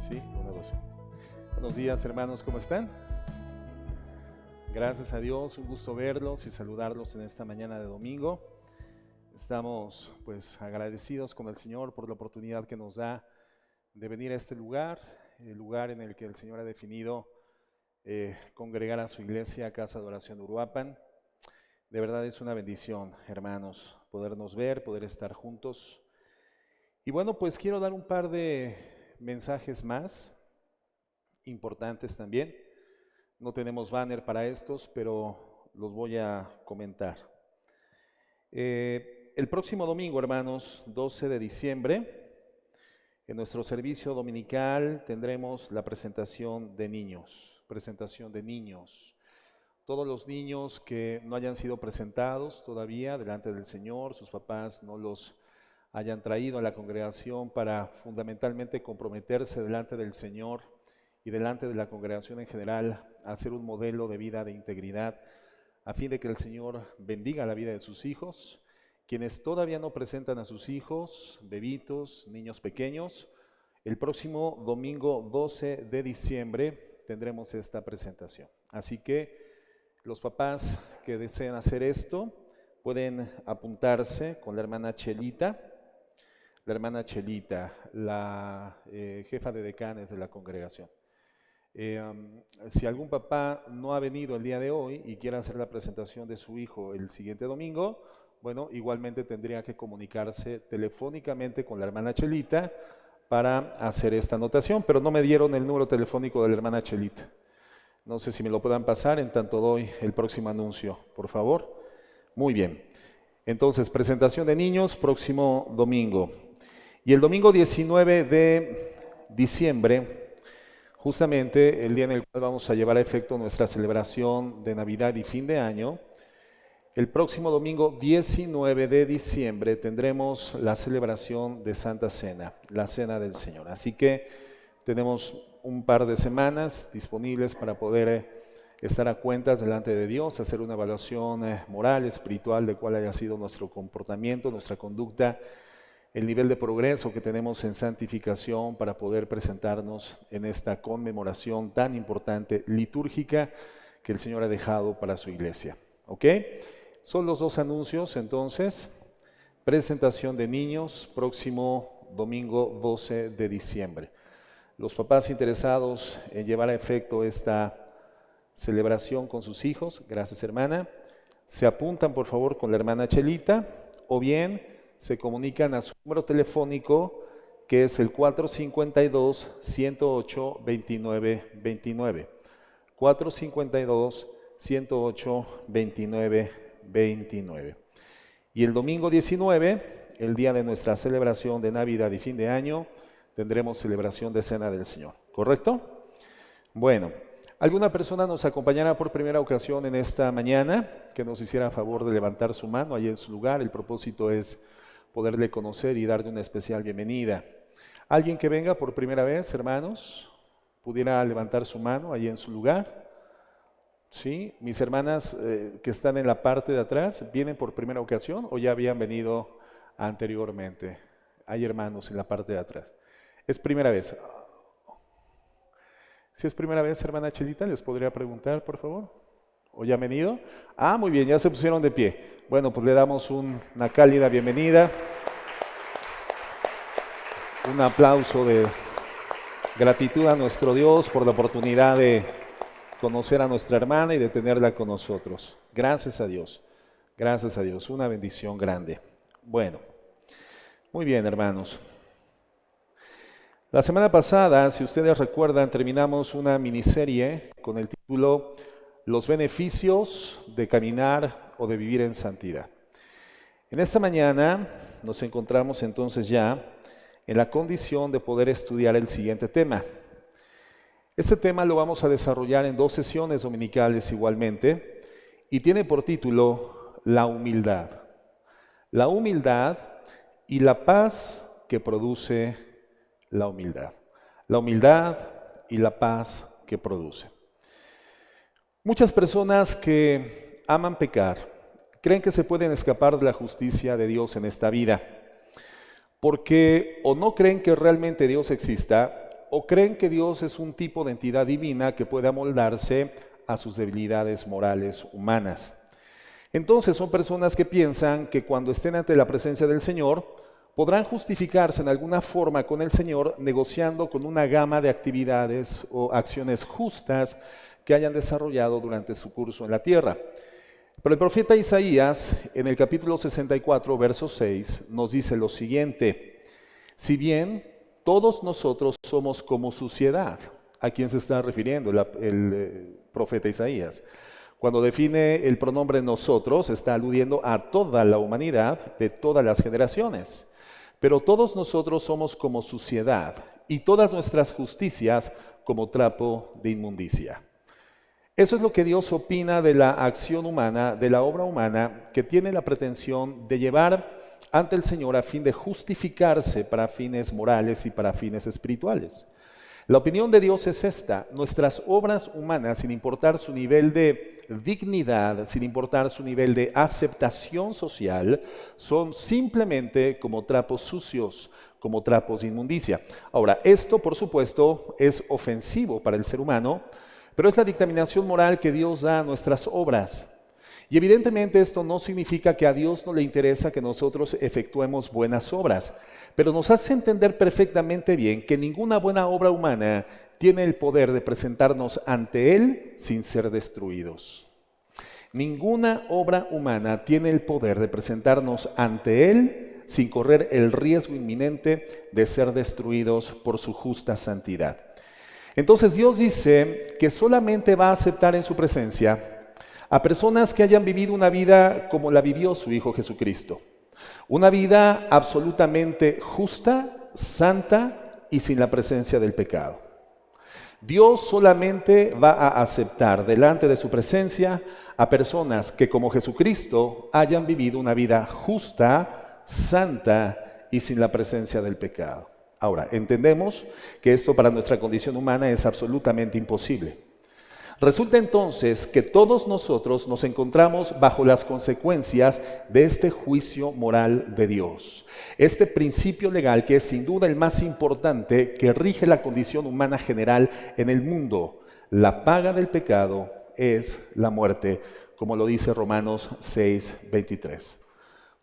Sí, 1, 2. Buenos días, hermanos, ¿cómo están? Gracias a Dios, un gusto verlos y saludarlos en esta mañana de domingo. Estamos pues agradecidos con el Señor por la oportunidad que nos da de venir a este lugar, el lugar en el que el Señor ha definido congregar a su iglesia, Casa de Oración de Uruapan. De verdad es una bendición, hermanos, podernos ver, poder estar juntos. Y bueno, pues quiero dar un par de mensajes más importantes también. No tenemos banner para estos, pero los voy a comentar. El próximo domingo, hermanos, 12 de diciembre, en nuestro servicio dominical tendremos la presentación de niños. Todos los niños que no hayan sido presentados todavía delante del Señor, sus papás no los hayan traído a la congregación para fundamentalmente comprometerse delante del Señor y delante de la congregación en general a ser un modelo de vida de integridad, a fin de que el Señor bendiga la vida de sus hijos. Quienes todavía no presentan a sus hijos, bebitos, niños pequeños, el próximo domingo 12 de diciembre tendremos esta presentación. Así que los papás que deseen hacer esto pueden apuntarse con la hermana Chelita, la jefa de decanes de la congregación. Si algún papá no ha venido el día de hoy y quiere hacer la presentación de su hijo el siguiente domingo, bueno, igualmente tendría que comunicarse telefónicamente con la hermana Chelita para hacer esta anotación, pero no me dieron el número telefónico de la hermana Chelita. No sé si me lo puedan pasar en tanto doy el próximo anuncio, por favor. Muy bien. Entonces, presentación de niños, próximo domingo. Y el domingo 19 de diciembre, justamente el día en el cual vamos a llevar a efecto nuestra celebración de Navidad y fin de año, el próximo domingo 19 de diciembre tendremos la celebración de Santa Cena, la Cena del Señor. Así que tenemos un par de semanas disponibles para poder estar a cuentas delante de Dios, hacer una evaluación moral, espiritual de cuál haya sido nuestro comportamiento, nuestra conducta, el nivel de progreso que tenemos en santificación para poder presentarnos en esta conmemoración tan importante, litúrgica, que el Señor ha dejado para su iglesia. ¿Ok? Son los dos anuncios, entonces, presentación de niños, próximo domingo 12 de diciembre. Los papás interesados en llevar a efecto esta celebración con sus hijos, gracias hermana, se apuntan por favor con la hermana Chelita o bien se comunican a su número telefónico que es el 452-108-2929. 452-108-2929. Y el domingo 19, el día de nuestra celebración de Navidad y fin de año, tendremos celebración de Cena del Señor, ¿correcto? Bueno, ¿alguna persona nos acompañará por primera ocasión en esta mañana? Que nos hiciera favor de levantar su mano ahí en su lugar. El propósito es poderle conocer y darle una especial bienvenida. ¿Alguien que venga por primera vez, hermanos? ¿Pudiera levantar su mano ahí en su lugar? ¿Sí? Mis hermanas que están en la parte de atrás, ¿vienen por primera ocasión o ya habían venido anteriormente? Hay hermanos en la parte de atrás. ¿Es primera vez? Si es primera vez, hermana Chelita, ¿les podría preguntar, por favor? ¿O ya han venido? Ah, muy bien, ya se pusieron de pie. Bueno, pues le damos una cálida bienvenida. Un aplauso de gratitud a nuestro Dios por la oportunidad de conocer a nuestra hermana y de tenerla con nosotros. Gracias a Dios, una bendición grande. Bueno, muy bien, hermanos. La semana pasada, si ustedes recuerdan, terminamos una miniserie con el título Los beneficios de caminar o de vivir en santidad. En esta mañana nos encontramos entonces ya en la condición de poder estudiar el siguiente tema. Este tema lo vamos a desarrollar en 2 sesiones dominicales igualmente y tiene por título La humildad. La humildad y la paz que produce la humildad. La humildad y la paz que produce. Muchas personas que aman pecar creen que se pueden escapar de la justicia de Dios en esta vida, porque o no creen que realmente Dios exista o creen que Dios es un tipo de entidad divina que puede amoldarse a sus debilidades morales humanas. Entonces son personas que piensan que cuando estén ante la presencia del Señor, podrán justificarse en alguna forma con el Señor negociando con una gama de actividades o acciones justas que hayan desarrollado durante su curso en la tierra. Pero el profeta Isaías, en el capítulo 64, verso 6, nos dice lo siguiente: si bien todos nosotros somos como suciedad. ¿A quién se está refiriendo el profeta Isaías? Cuando define el pronombre nosotros, está aludiendo a toda la humanidad de todas las generaciones. Pero todos nosotros somos como suciedad y todas nuestras justicias como trapo de inmundicia. Eso es lo que Dios opina de la acción humana, de la obra humana, que tiene la pretensión de llevar ante el Señor a fin de justificarse para fines morales y para fines espirituales. La opinión de Dios es esta: nuestras obras humanas, sin importar su nivel de dignidad, sin importar su nivel de aceptación social, son simplemente como trapos sucios, como trapos de inmundicia. Ahora, esto por supuesto es ofensivo para el ser humano, pero es la dictaminación moral que Dios da a nuestras obras. Y evidentemente esto no significa que a Dios no le interesa que nosotros efectuemos buenas obras, pero nos hace entender perfectamente bien que ninguna buena obra humana tiene el poder de presentarnos ante Él sin ser destruidos. Ninguna obra humana tiene el poder de presentarnos ante Él sin correr el riesgo inminente de ser destruidos por su justa santidad. Entonces Dios dice que solamente va a aceptar en su presencia a personas que hayan vivido una vida como la vivió su Hijo Jesucristo. Una vida absolutamente justa, santa y sin la presencia del pecado. Dios solamente va a aceptar delante de su presencia a personas que como Jesucristo hayan vivido una vida justa, santa y sin la presencia del pecado. Ahora, entendemos que esto para nuestra condición humana es absolutamente imposible. Resulta entonces que todos nosotros nos encontramos bajo las consecuencias de este juicio moral de Dios. Este principio legal que es sin duda el más importante que rige la condición humana general en el mundo. La paga del pecado es la muerte, como lo dice Romanos 6:23.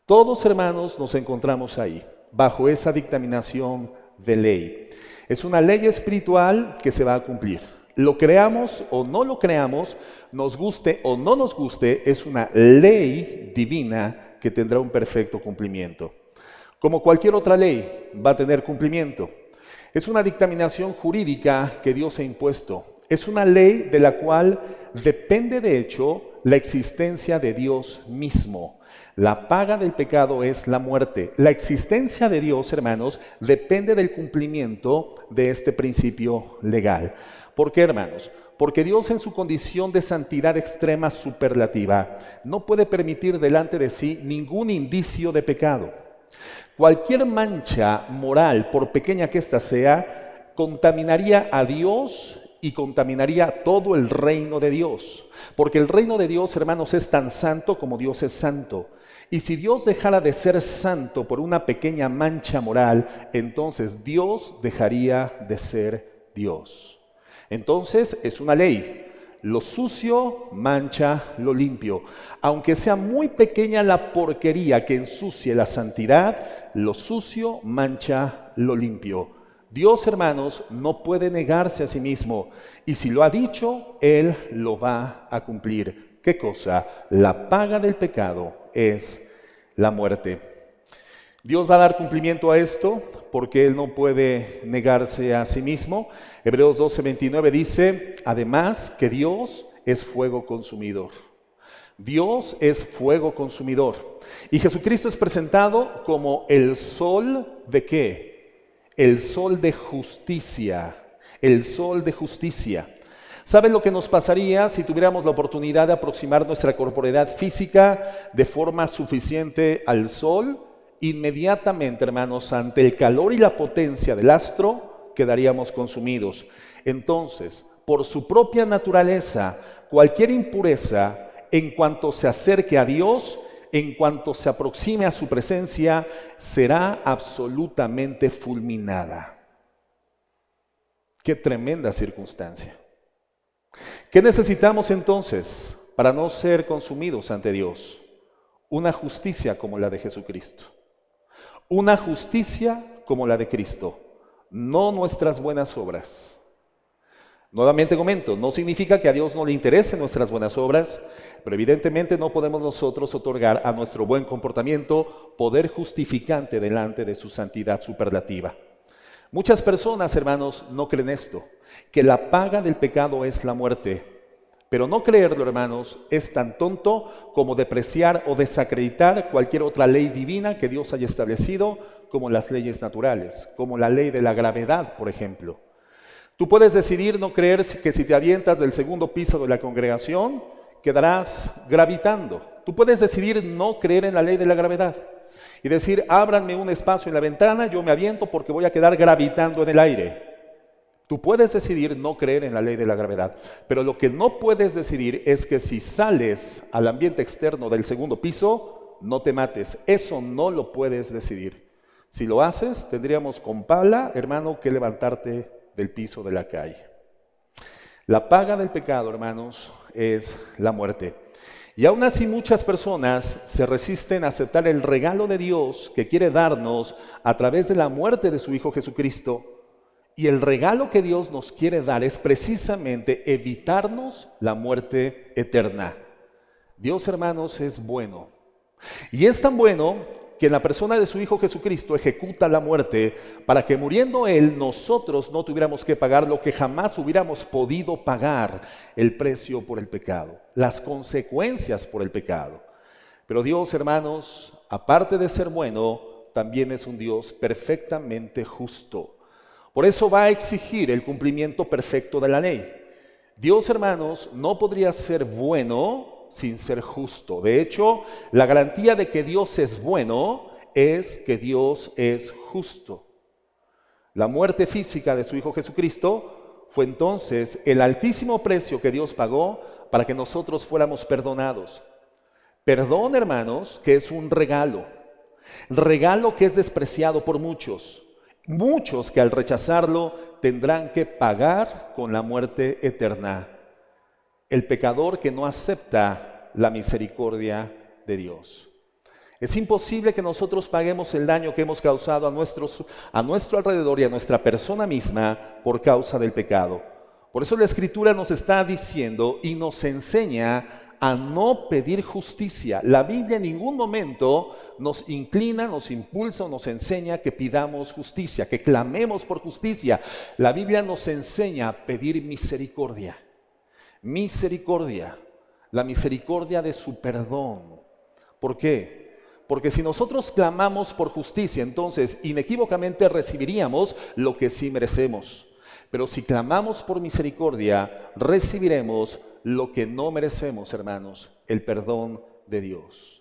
Todos, hermanos, nos encontramos ahí, bajo esa dictaminación de ley. Es una ley espiritual que se va a cumplir. Lo creamos o no lo creamos, nos guste o no nos guste, es una ley divina que tendrá un perfecto cumplimiento. Como cualquier otra ley, va a tener cumplimiento. Es una dictaminación jurídica que Dios ha impuesto. Es una ley de la cual depende de hecho la existencia de Dios mismo. La paga del pecado es la muerte. La existencia de Dios, hermanos, depende del cumplimiento de este principio legal. ¿Por qué, hermanos? Porque Dios en su condición de santidad extrema superlativa no puede permitir delante de sí ningún indicio de pecado. Cualquier mancha moral, por pequeña que ésta sea, contaminaría a Dios y contaminaría todo el reino de Dios. Porque el reino de Dios, hermanos, es tan santo como Dios es santo. Y si Dios dejara de ser santo por una pequeña mancha moral, entonces Dios dejaría de ser Dios. Entonces es una ley. Lo sucio mancha lo limpio. Aunque sea muy pequeña la porquería que ensucie la santidad, lo sucio mancha lo limpio. Dios, hermanos, no puede negarse a sí mismo. Y si lo ha dicho, Él lo va a cumplir. ¿Qué cosa? La paga del pecado es la muerte. Dios va a dar cumplimiento a esto porque Él no puede negarse a sí mismo. Hebreos 12:29 dice, además que Dios es fuego consumidor. Dios es fuego consumidor. Y Jesucristo es presentado como el sol ¿de qué? El sol de justicia. El sol de justicia. ¿Saben lo que nos pasaría si tuviéramos la oportunidad de aproximar nuestra corporeidad física de forma suficiente al sol? Inmediatamente, hermanos, ante el calor y la potencia del astro, quedaríamos consumidos. Entonces, por su propia naturaleza, cualquier impureza, en cuanto se acerque a Dios, en cuanto se aproxime a su presencia, será absolutamente fulminada. Qué tremenda circunstancia. ¿Qué necesitamos entonces para no ser consumidos ante Dios? Una justicia como la de Jesucristo. Una justicia como la de Cristo, no nuestras buenas obras. Nuevamente comento, no significa que a Dios no le interesen nuestras buenas obras, pero evidentemente no podemos nosotros otorgar a nuestro buen comportamiento poder justificante delante de su santidad superlativa. Muchas personas, hermanos, no creen esto, que la paga del pecado es la muerte. Pero no creerlo, hermanos, es tan tonto como depreciar o desacreditar cualquier otra ley divina que Dios haya establecido, como las leyes naturales, como la ley de la gravedad, por ejemplo. Tú puedes decidir no creer que si te avientas del segundo piso de la congregación, quedarás gravitando. Tú puedes decidir no creer en la ley de la gravedad y decir, ábranme un espacio en la ventana, yo me aviento porque voy a quedar gravitando en el aire. Tú puedes decidir no creer en la ley de la gravedad, pero lo que no puedes decidir es que si sales al ambiente externo del segundo piso, no te mates. Eso no lo puedes decidir. Si lo haces, tendríamos con pala, hermano, que levantarte del piso de la calle. La paga del pecado, hermanos, es la muerte. Y aún así muchas personas se resisten a aceptar el regalo de Dios que quiere darnos a través de la muerte de su Hijo Jesucristo. Y el regalo que Dios nos quiere dar es precisamente evitarnos la muerte eterna. Dios, hermanos, es bueno. Y es tan bueno que en la persona de su Hijo Jesucristo ejecuta la muerte para que muriendo Él nosotros no tuviéramos que pagar lo que jamás hubiéramos podido pagar, el precio por el pecado, las consecuencias por el pecado. Pero Dios, hermanos, aparte de ser bueno, también es un Dios perfectamente justo. Por eso va a exigir el cumplimiento perfecto de la ley. Dios, hermanos, no podría ser bueno sin ser justo. De hecho, la garantía de que Dios es bueno es que Dios es justo. La muerte física de su Hijo Jesucristo fue entonces el altísimo precio que Dios pagó para que nosotros fuéramos perdonados. Perdón, hermanos, que es un regalo que es despreciado por muchos. Muchos que al rechazarlo tendrán que pagar con la muerte eterna. El pecador que no acepta la misericordia de Dios. Es imposible que nosotros paguemos el daño que hemos causado a nuestro alrededor y a nuestra persona misma por causa del pecado. Por eso la Escritura nos está diciendo y nos enseña a no pedir justicia. La Biblia en ningún momento nos inclina, nos impulsa o nos enseña que pidamos justicia, que clamemos por justicia. La Biblia nos enseña a pedir misericordia. Misericordia, la misericordia de su perdón. ¿Por qué? Porque si nosotros clamamos por justicia, entonces inequívocamente recibiríamos lo que sí merecemos. Pero si clamamos por misericordia, recibiremos lo que no merecemos, hermanos, el perdón de Dios.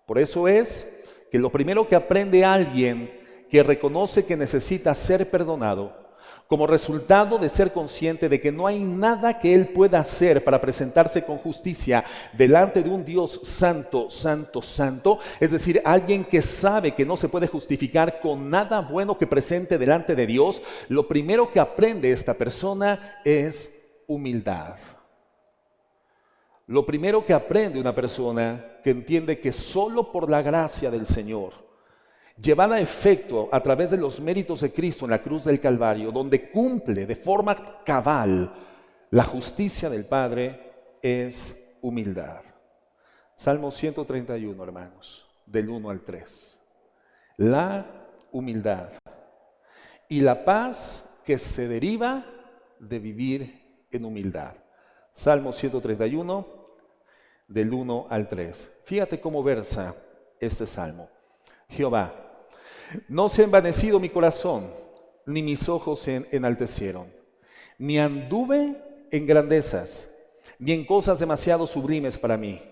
Por eso es que lo primero que aprende alguien que reconoce que necesita ser perdonado, como resultado de ser consciente de que no hay nada que él pueda hacer para presentarse con justicia delante de un Dios santo, santo, santo, es decir, alguien que sabe que no se puede justificar con nada bueno que presente delante de Dios, lo primero que aprende esta persona es humildad. Lo primero que aprende una persona que entiende que solo por la gracia del Señor, llevada a efecto a través de los méritos de Cristo en la cruz del Calvario, donde cumple de forma cabal la justicia del Padre, es humildad. Salmo 131, hermanos, del 1 al 3. La humildad y la paz que se deriva de vivir en humildad. Salmo 131, del 1 al 3. Fíjate cómo versa este salmo. Jehová, no se ha envanecido mi corazón, ni mis ojos se enaltecieron, ni anduve en grandezas, ni en cosas demasiado sublimes para mí.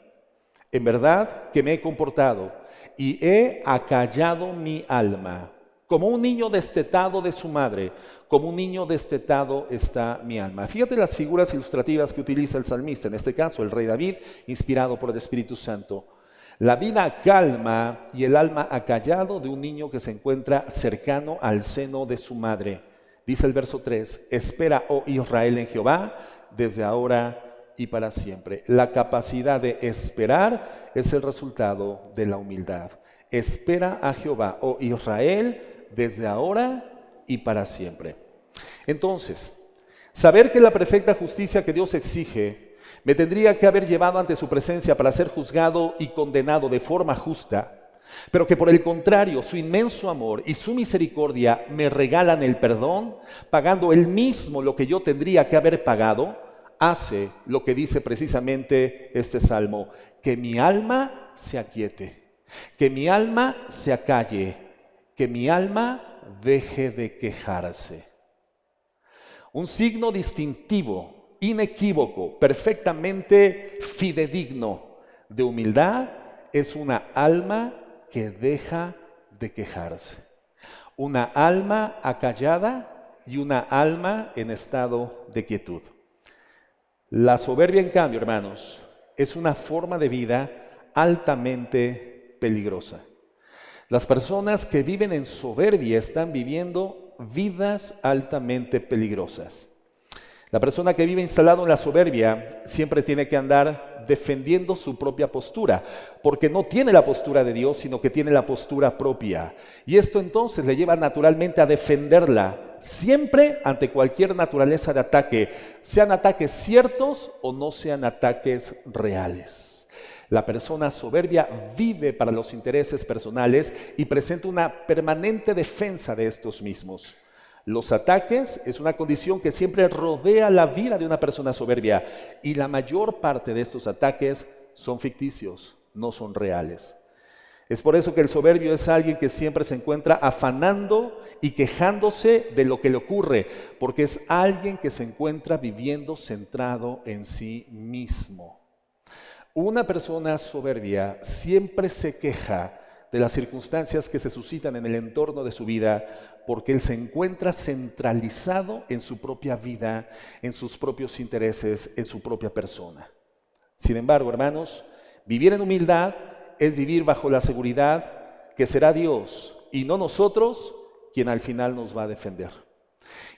En verdad que me he comportado y he acallado mi alma. Como un niño destetado de su madre, como un niño destetado está mi alma. Fíjate las figuras ilustrativas que utiliza el salmista, en este caso el rey David, inspirado por el Espíritu Santo. La vida calma y el alma acallado de un niño que se encuentra cercano al seno de su madre. Dice el verso 3, espera, oh Israel, en Jehová, desde ahora y para siempre. La capacidad de esperar es el resultado de la humildad. Espera a Jehová, oh Israel, desde ahora y para siempre. Entonces, saber que la perfecta justicia que Dios exige me tendría que haber llevado ante su presencia para ser juzgado y condenado de forma justa, pero que por el contrario, su inmenso amor y su misericordia me regalan el perdón, pagando él mismo lo que yo tendría que haber pagado, hace lo que dice precisamente este salmo: que mi alma se aquiete, que mi alma se acalle, que mi alma deje de quejarse. Un signo distintivo, inequívoco, perfectamente fidedigno de humildad es una alma que deja de quejarse. Una alma acallada y una alma en estado de quietud. La soberbia, en cambio, hermanos, es una forma de vida altamente peligrosa. Las personas que viven en soberbia están viviendo vidas altamente peligrosas. La persona que vive instalado en la soberbia siempre tiene que andar defendiendo su propia postura, porque no tiene la postura de Dios, sino que tiene la postura propia. Y esto entonces le lleva naturalmente a defenderla, siempre ante cualquier naturaleza de ataque, sean ataques ciertos o no sean ataques reales. La persona soberbia vive para los intereses personales y presenta una permanente defensa de estos mismos. Los ataques es una condición que siempre rodea la vida de una persona soberbia, y la mayor parte de estos ataques son ficticios, no son reales. Es por eso que el soberbio es alguien que siempre se encuentra afanando y quejándose de lo que le ocurre, porque es alguien que se encuentra viviendo centrado en sí mismo. Una persona soberbia siempre se queja de las circunstancias que se suscitan en el entorno de su vida, porque él se encuentra centralizado en su propia vida, en sus propios intereses, en su propia persona. Sin embargo, hermanos, vivir en humildad es vivir bajo la seguridad que será Dios y no nosotros quien al final nos va a defender.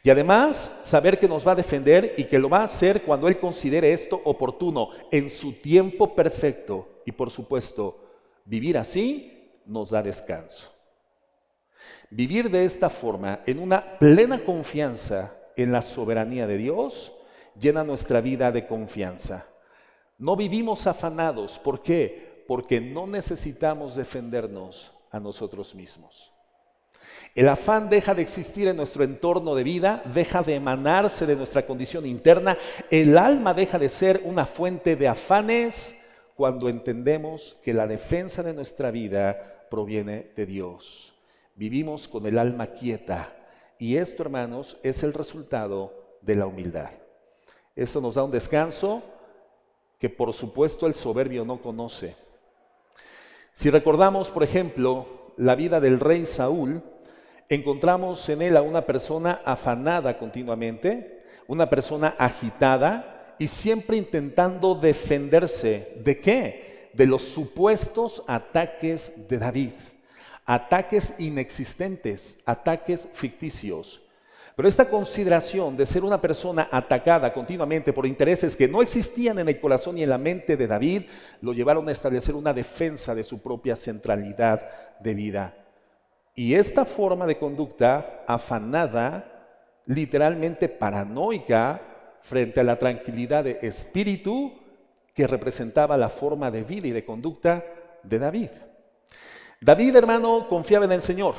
Y además, saber que nos va a defender y que lo va a hacer cuando Él considere esto oportuno, en su tiempo perfecto. Y por supuesto, vivir así nos da descanso. Vivir de esta forma, en una plena confianza en la soberanía de Dios, llena nuestra vida de confianza. No vivimos afanados. ¿Por qué? Porque no necesitamos defendernos a nosotros mismos. El afán deja de existir en nuestro entorno de vida, deja de emanarse de nuestra condición interna. El alma deja de ser una fuente de afanes cuando entendemos que la defensa de nuestra vida proviene de Dios. Vivimos con el alma quieta, y esto, hermanos, es el resultado de la humildad. Esto nos da un descanso que por supuesto el soberbio no conoce. Si recordamos, por ejemplo, la vida del rey Saúl, encontramos en él a una persona afanada continuamente, una persona agitada y siempre intentando defenderse. ¿De qué? De los supuestos ataques de David. Ataques inexistentes, ataques ficticios. Pero esta consideración de ser una persona atacada continuamente por intereses que no existían en el corazón y en la mente de David, lo llevaron a establecer una defensa de su propia centralidad de vida. Y esta forma de conducta afanada, literalmente paranoica, frente a la tranquilidad de espíritu que representaba la forma de vida y de conducta de David. David, hermano, confiaba en el Señor.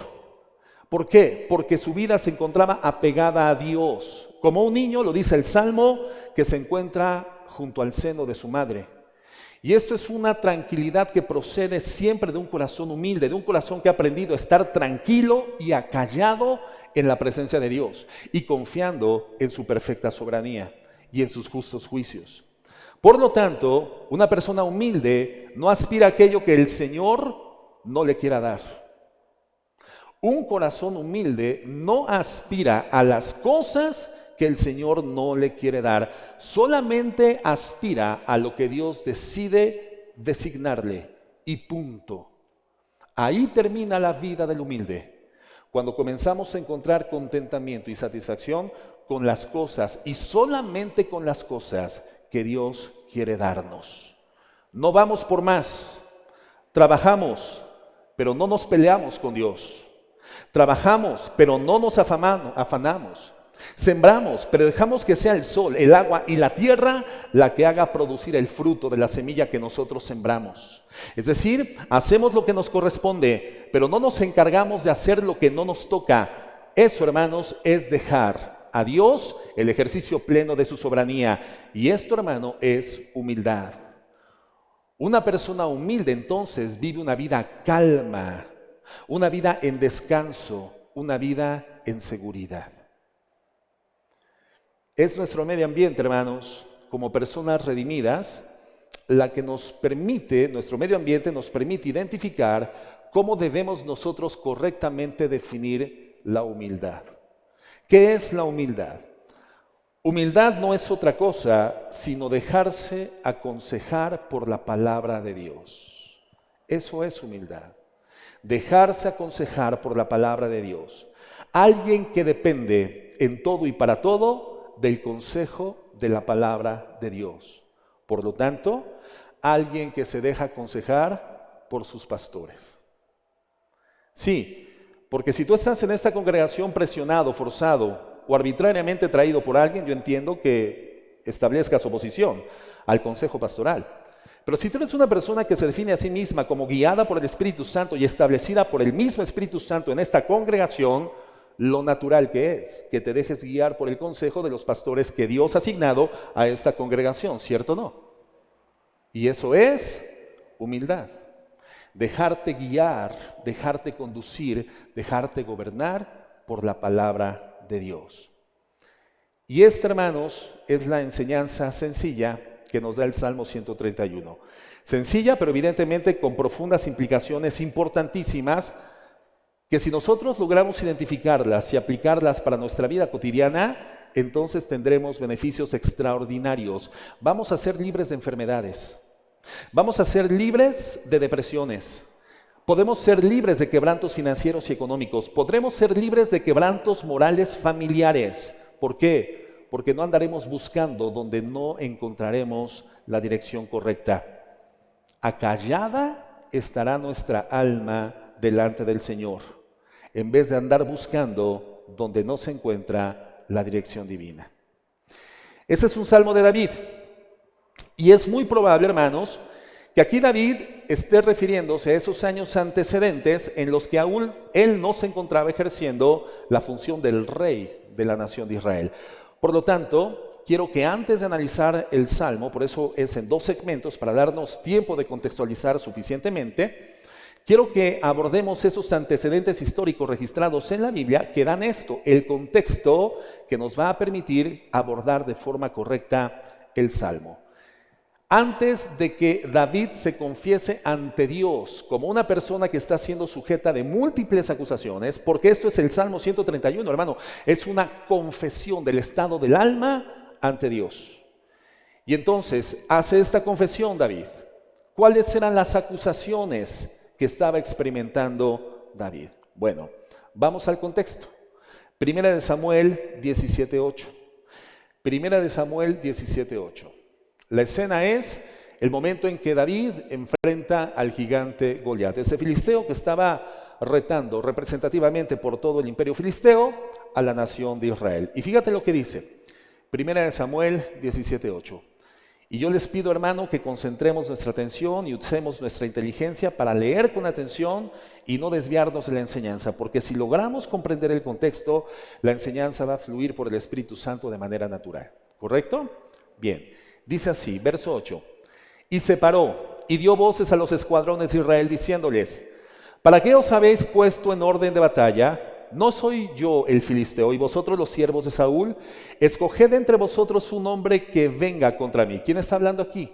¿Por qué? Porque su vida se encontraba apegada a Dios. Como un niño, lo dice el Salmo, que se encuentra junto al seno de su madre. Y esto es una tranquilidad que procede siempre de un corazón humilde, de un corazón que ha aprendido a estar tranquilo y acallado en la presencia de Dios y confiando en su perfecta soberanía y en sus justos juicios. Por lo tanto, una persona humilde no aspira a aquello que el Señor no le quiera dar. Un corazón humilde no aspira a las cosas que el Señor no le quiere dar, solamente aspira a lo que Dios decide designarle, y punto. Ahí termina la vida del humilde. Cuando comenzamos a encontrar contentamiento y satisfacción con las cosas y solamente con las cosas que Dios quiere darnos. No vamos por más. Trabajamos, pero no nos peleamos con Dios. Trabajamos, pero no nos afanamos. Sembramos, pero dejamos que sea el sol, el agua y la tierra la que haga producir el fruto de la semilla que nosotros sembramos. Es decir, hacemos lo que nos corresponde, pero no nos encargamos de hacer lo que no nos toca. Eso, hermanos, es dejar a Dios el ejercicio pleno de su soberanía. Y esto, hermano, es humildad. Una persona humilde entonces vive una vida calma, una vida en descanso, una vida en seguridad. Es nuestro medio ambiente, hermanos, como personas redimidas, la que nos permite, nuestro medio ambiente nos permite identificar cómo debemos nosotros correctamente definir la humildad. ¿Qué es la humildad? Humildad no es otra cosa sino dejarse aconsejar por la palabra de Dios. Eso es humildad. Dejarse aconsejar por la palabra de Dios. Alguien que depende en todo y para todo del consejo de la palabra de Dios. Por lo tanto, alguien que se deja aconsejar por sus pastores. Sí, porque si tú estás en esta congregación presionado, forzado o arbitrariamente traído por alguien, yo entiendo que establezcas oposición al consejo pastoral. Pero si tú eres una persona que se define a sí misma como guiada por el Espíritu Santo y establecida por el mismo Espíritu Santo en esta congregación, lo natural que es que te dejes guiar por el consejo de los pastores que Dios ha asignado a esta congregación, ¿cierto o no? Y eso es humildad. Dejarte guiar, dejarte conducir, dejarte gobernar por la palabra de Dios. Y esta, hermanos, es la enseñanza sencilla que nos da el Salmo 131. Sencilla, pero evidentemente con profundas implicaciones importantísimas, que si nosotros logramos identificarlas y aplicarlas para nuestra vida cotidiana, entonces tendremos beneficios extraordinarios. Vamos a ser libres de enfermedades. Vamos a ser libres de depresiones. Podemos ser libres de quebrantos financieros y económicos. Podremos ser libres de quebrantos morales familiares. ¿Por qué? Porque no andaremos buscando donde no encontraremos la dirección correcta. Acallada estará nuestra alma delante del Señor, en vez de andar buscando donde no se encuentra la dirección divina. Ese es un salmo de David. Y es muy probable, hermanos, que aquí David esté refiriéndose a esos años antecedentes en los que aún él no se encontraba ejerciendo la función del rey de la nación de Israel. Por lo tanto, quiero que antes de analizar el salmo, por eso es en dos segmentos, para darnos tiempo de contextualizar suficientemente, quiero que abordemos esos antecedentes históricos registrados en la Biblia que dan esto, el contexto que nos va a permitir abordar de forma correcta el Salmo. Antes de que David se confiese ante Dios como una persona que está siendo sujeta de múltiples acusaciones, porque esto es el Salmo 131, hermano, es una confesión del estado del alma ante Dios. Y entonces hace esta confesión David. ¿Cuáles eran las acusaciones que estaba experimentando David? Bueno, vamos al contexto. Primera de Samuel 17:8. Primera de Samuel 17:8. La escena es el momento en que David enfrenta al gigante Goliat, ese filisteo que estaba retando representativamente por todo el imperio filisteo a la nación de Israel. Y fíjate lo que dice, Primera de Samuel 17:8. Y yo les pido, hermano, que concentremos nuestra atención y usemos nuestra inteligencia para leer con atención y no desviarnos de la enseñanza, porque si logramos comprender el contexto, la enseñanza va a fluir por el Espíritu Santo de manera natural. ¿Correcto? Bien, dice así, verso 8. Y se paró y dio voces a los escuadrones de Israel diciéndoles, ¿para qué os habéis puesto en orden de batalla? ¿No soy yo el filisteo y vosotros los siervos de Saúl? Escoged entre vosotros un hombre que venga contra mí. ¿Quién está hablando aquí?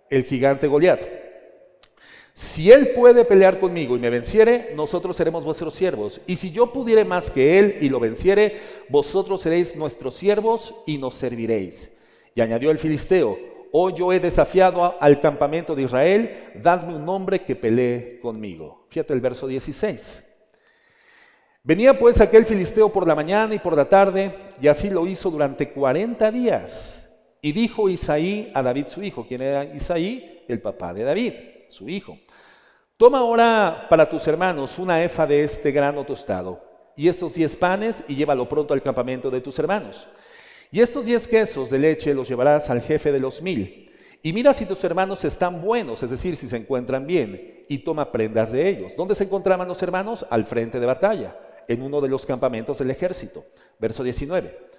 El gigante Goliat. Si él puede pelear conmigo y me venciere, nosotros seremos vuestros siervos. Y si yo pudiere más que él y lo venciere, vosotros seréis nuestros siervos y nos serviréis. Y añadió el filisteo, hoy yo he desafiado al campamento de Israel, dadme un hombre que pelee conmigo. Fíjate el verso 16. Venía pues aquel filisteo por la mañana y por la tarde, y así lo hizo durante 40 días. Y dijo Isaí a David su hijo. ¿Quién era Isaí? El papá de David, su hijo. Toma ahora para tus hermanos una efa de este grano tostado, y estos 10 panes, y llévalo pronto al campamento de tus hermanos. Y estos 10 quesos de leche los llevarás al jefe de los 1000. Y mira si tus hermanos están buenos, es decir, si se encuentran bien, y toma prendas de ellos. ¿Dónde se encontraban los hermanos? Al frente de batalla, en uno de los campamentos del ejército. Verso 19.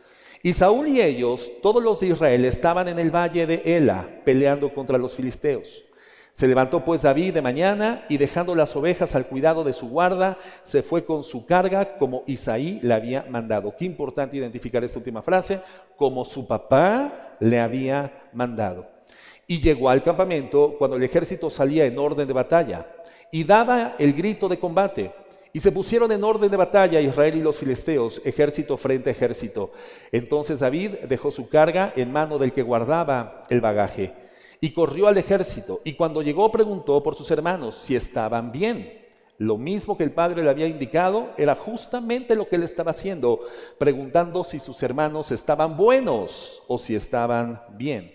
Y Saúl y ellos, todos los de Israel, estaban en el valle de Ela, peleando contra los filisteos. Se levantó pues David de mañana, y dejando las ovejas al cuidado de su guarda, se fue con su carga como Isaí le había mandado. Qué importante identificar esta última frase, como su papá le había mandado. Y llegó al campamento cuando el ejército salía en orden de batalla, y daba el grito de combate. Y se pusieron en orden de batalla Israel y los filisteos, ejército frente a ejército. Entonces David dejó su carga en mano del que guardaba el bagaje, y corrió al ejército, y cuando llegó preguntó por sus hermanos si estaban bien. Lo mismo que el padre le había indicado, era justamente lo que él estaba haciendo, preguntando si sus hermanos estaban buenos o si estaban bien.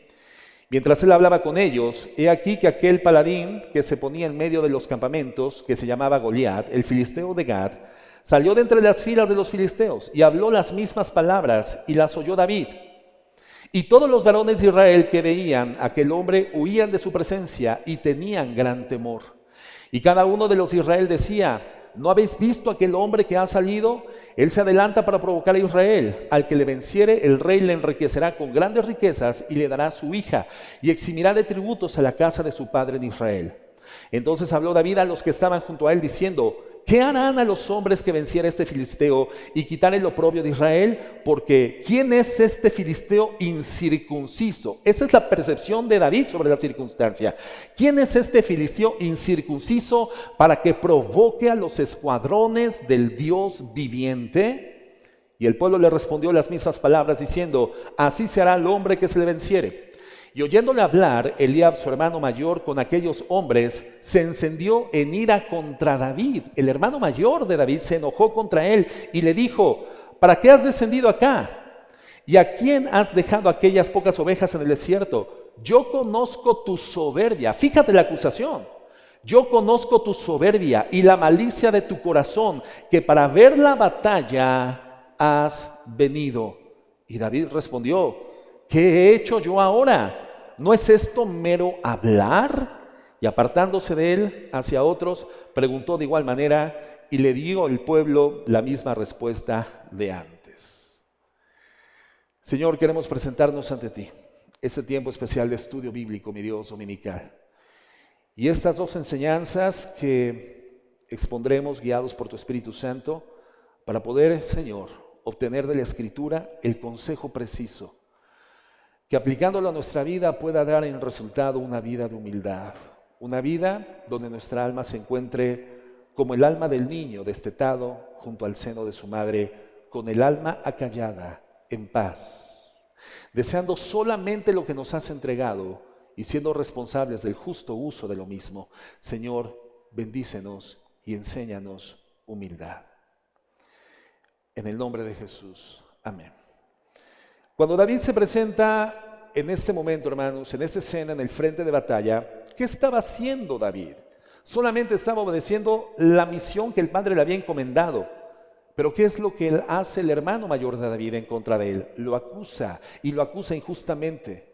Mientras él hablaba con ellos, he aquí que aquel paladín que se ponía en medio de los campamentos, que se llamaba Goliat, el filisteo de Gad, salió de entre las filas de los filisteos y habló las mismas palabras, y las oyó David. Y todos los varones de Israel que veían a aquel hombre huían de su presencia y tenían gran temor. Y cada uno de los de Israel decía: ¿no habéis visto aquel hombre que ha salido? Él se adelanta para provocar a Israel. Al que le venciere, el rey le enriquecerá con grandes riquezas y le dará su hija, y eximirá de tributos a la casa de su padre en Israel. Entonces habló David a los que estaban junto a él, diciendo: ¿qué harán a los hombres que venciera este filisteo y quitar el oprobio de Israel? Porque ¿quién es este filisteo incircunciso? Esa es la percepción de David sobre la circunstancia. ¿Quién es este filisteo incircunciso para que provoque a los escuadrones del Dios viviente? Y el pueblo le respondió las mismas palabras, diciendo: así se hará al hombre que se le venciere. Y oyéndole hablar, Eliab, su hermano mayor, con aquellos hombres, se encendió en ira contra David. El hermano mayor de David se enojó contra él y le dijo: ¿para qué has descendido acá? ¿Y a quién has dejado aquellas pocas ovejas en el desierto? Yo conozco tu soberbia. Fíjate la acusación. Yo conozco tu soberbia y la malicia de tu corazón, que para ver la batalla has venido. Y David respondió: ¿qué he hecho yo ahora? ¿No es esto mero hablar? Y apartándose de él hacia otros, preguntó de igual manera, y le dio el pueblo la misma respuesta de antes. Señor, queremos presentarnos ante ti este tiempo especial de estudio bíblico, mi Dios, dominical. Y estas dos enseñanzas que expondremos guiados por tu Espíritu Santo para poder, Señor, obtener de la Escritura el consejo preciso, que aplicándolo a nuestra vida pueda dar en resultado una vida de humildad, una vida donde nuestra alma se encuentre como el alma del niño destetado junto al seno de su madre, con el alma acallada, en paz, deseando solamente lo que nos has entregado y siendo responsables del justo uso de lo mismo. Señor, bendícenos y enséñanos humildad. En el nombre de Jesús. Amén. Cuando David se presenta en este momento, hermanos, en esta escena, en el frente de batalla, ¿qué estaba haciendo David? Solamente estaba obedeciendo la misión que el padre le había encomendado. Pero ¿qué es lo que él hace el hermano mayor de David en contra de él? Lo acusa, y lo acusa injustamente.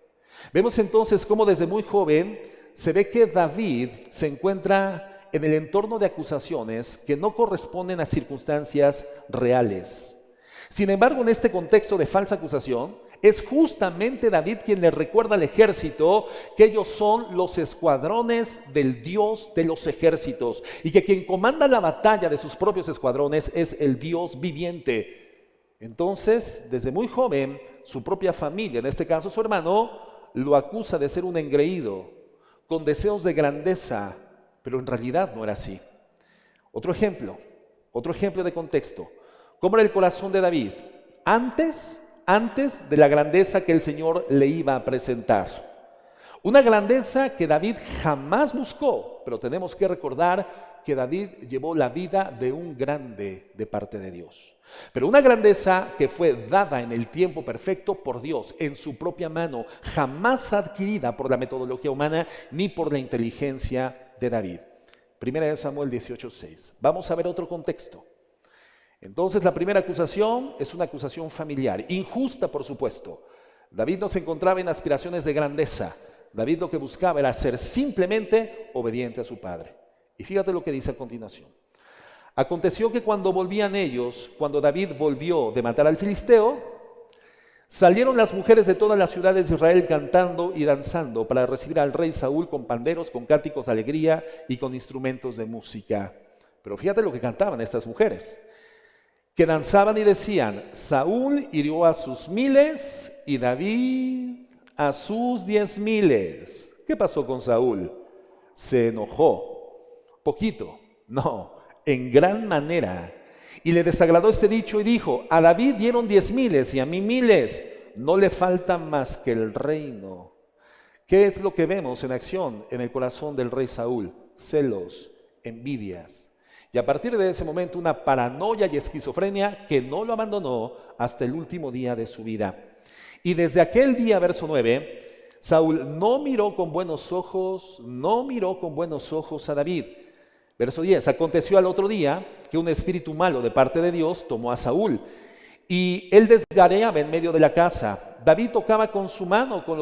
Vemos entonces cómo desde muy joven se ve que David se encuentra en el entorno de acusaciones que no corresponden a circunstancias reales. Sin embargo, en este contexto de falsa acusación, es justamente David quien le recuerda al ejército que ellos son los escuadrones del Dios de los ejércitos y que quien comanda la batalla de sus propios escuadrones es el Dios viviente. Entonces, desde muy joven, su propia familia, en este caso su hermano, lo acusa de ser un engreído, con deseos de grandeza, pero en realidad no era así. Otro ejemplo de contexto. ¿Cómo era el corazón de David? Antes de la grandeza que el Señor le iba a presentar. Una grandeza que David jamás buscó, pero tenemos que recordar que David llevó la vida de un grande de parte de Dios. Pero una grandeza que fue dada en el tiempo perfecto por Dios, en su propia mano, jamás adquirida por la metodología humana ni por la inteligencia de David. Primera de Samuel 18:6. Vamos a ver otro contexto. Entonces la primera acusación es una acusación familiar, injusta por supuesto. David no se encontraba en aspiraciones de grandeza. David lo que buscaba era ser simplemente obediente a su padre. Y fíjate lo que dice a continuación. Aconteció que cuando volvían ellos, cuando David volvió de matar al filisteo, salieron las mujeres de todas las ciudades de Israel cantando y danzando para recibir al rey Saúl con panderos, con cánticos de alegría y con instrumentos de música. Pero fíjate lo que cantaban estas mujeres, que danzaban y decían: Saúl hirió a sus 1000 y David a sus 10,000. ¿Qué pasó con Saúl? Se enojó. Poquito, no, en gran manera. Y le desagradó este dicho y dijo: a David dieron 10,000 y a mí 1000. No le falta más que el reino. ¿Qué es lo que vemos en acción en el corazón del rey Saúl? Celos, envidias. Y a partir de ese momento una paranoia y esquizofrenia que no lo abandonó hasta el último día de su vida. Y desde aquel día, verso 9, Saúl no miró con buenos ojos a David. Verso 10, aconteció al otro día que un espíritu malo de parte de Dios tomó a Saúl y él desgareaba en medio de la casa. David tocaba con su mano como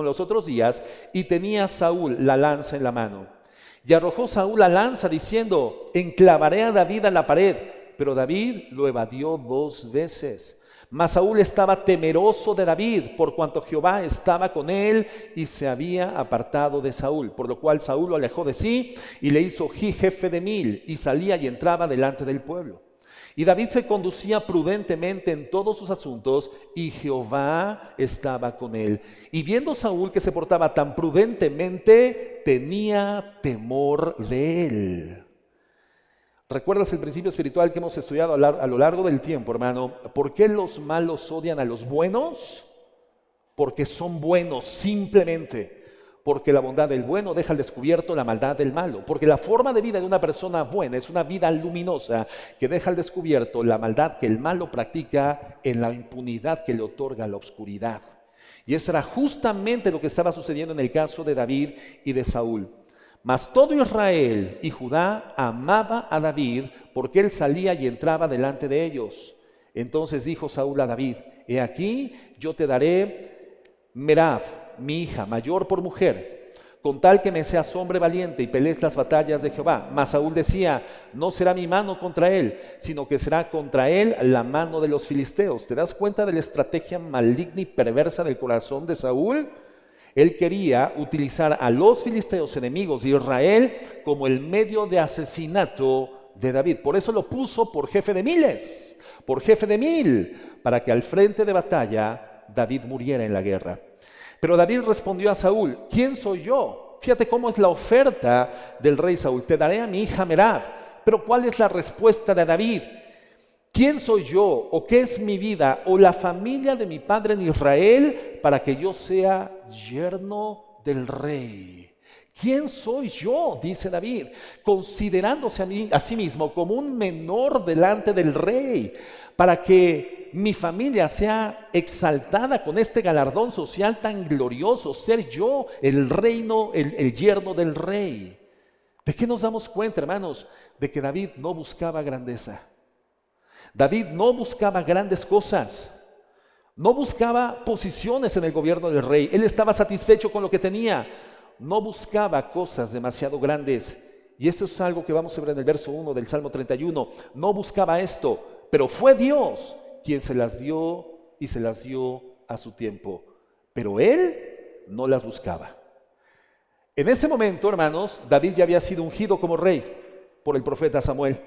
los otros días y tenía Saúl la lanza en la mano. Y arrojó Saúl la lanza diciendo: enclavaré a David a la pared. Pero David lo evadió 2 veces. Mas Saúl estaba temeroso de David, por cuanto Jehová estaba con él y se había apartado de Saúl. Por lo cual Saúl lo alejó de sí y le hizo jefe de 1000 y salía y entraba delante del pueblo. Y David se conducía prudentemente en todos sus asuntos y Jehová estaba con él. Y viendo Saúl que se portaba tan prudentemente, tenía temor de él. ¿Recuerdas el principio espiritual que hemos estudiado a lo largo del tiempo, hermano? ¿Por qué los malos odian a los buenos? Porque son buenos, simplemente. Porque la bondad del bueno deja al descubierto la maldad del malo. Porque la forma de vida de una persona buena es una vida luminosa que deja al descubierto la maldad que el malo practica en la impunidad que le otorga la oscuridad. Y eso era justamente lo que estaba sucediendo en el caso de David y de Saúl. Mas todo Israel y Judá amaba a David porque él salía y entraba delante de ellos. Entonces dijo Saúl a David: he aquí, yo te daré Merab, mi hija, mayor por mujer, con tal que me seas hombre valiente y pelees las batallas de Jehová. Mas Saúl decía: no será mi mano contra él, sino que será contra él la mano de los filisteos. ¿Te das cuenta de la estrategia maligna y perversa del corazón de Saúl? Él quería utilizar a los filisteos, enemigos de Israel, como el medio de asesinato de David. Por eso lo puso por jefe de 1000, por jefe de 1000, para que al frente de batalla David muriera en la guerra. Pero David respondió a Saúl: ¿quién soy yo? Fíjate cómo es la oferta del rey Saúl: te daré a mi hija Merab. Pero ¿cuál es la respuesta de David? ¿Quién soy yo o qué es mi vida o la familia de mi padre en Israel para que yo sea yerno del rey? ¿Quién soy yo?, dice David, considerándose a sí mismo como un menor delante del rey, para que mi familia sea exaltada con este galardón social tan glorioso, ser yo el reino, el yerno del rey. ¿De qué nos damos cuenta, hermanos? De que David no buscaba grandeza. David no buscaba grandes cosas, no buscaba posiciones en el gobierno del rey. Él estaba satisfecho con lo que tenía, no buscaba cosas demasiado grandes. Y esto es algo que vamos a ver en el verso 1 del Salmo 31. No buscaba esto, pero fue Dios quien se las dio y se las dio a su tiempo. Pero él no las buscaba. En ese momento, hermanos, David ya había sido ungido como rey por el profeta Samuel.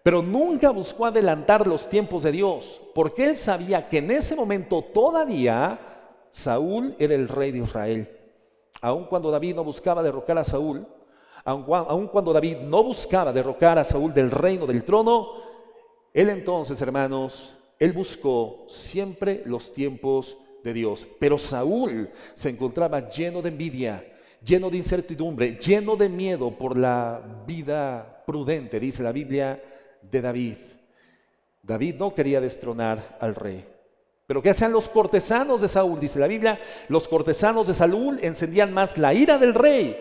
Pero nunca buscó adelantar los tiempos de Dios, porque él sabía que en ese momento todavía Saúl era el rey de Israel. Aun cuando David no buscaba derrocar a Saúl, aun cuando David no buscaba derrocar a Saúl del reino, del trono, él entonces, hermanos, él buscó siempre los tiempos de Dios. Pero Saúl se encontraba lleno de envidia, lleno de incertidumbre, lleno de miedo por la vida prudente, dice la Biblia, de David. David no quería destronar al rey. Pero ¿qué hacían los cortesanos de Saúl? Dice la Biblia, los cortesanos de Saúl encendían más la ira del rey,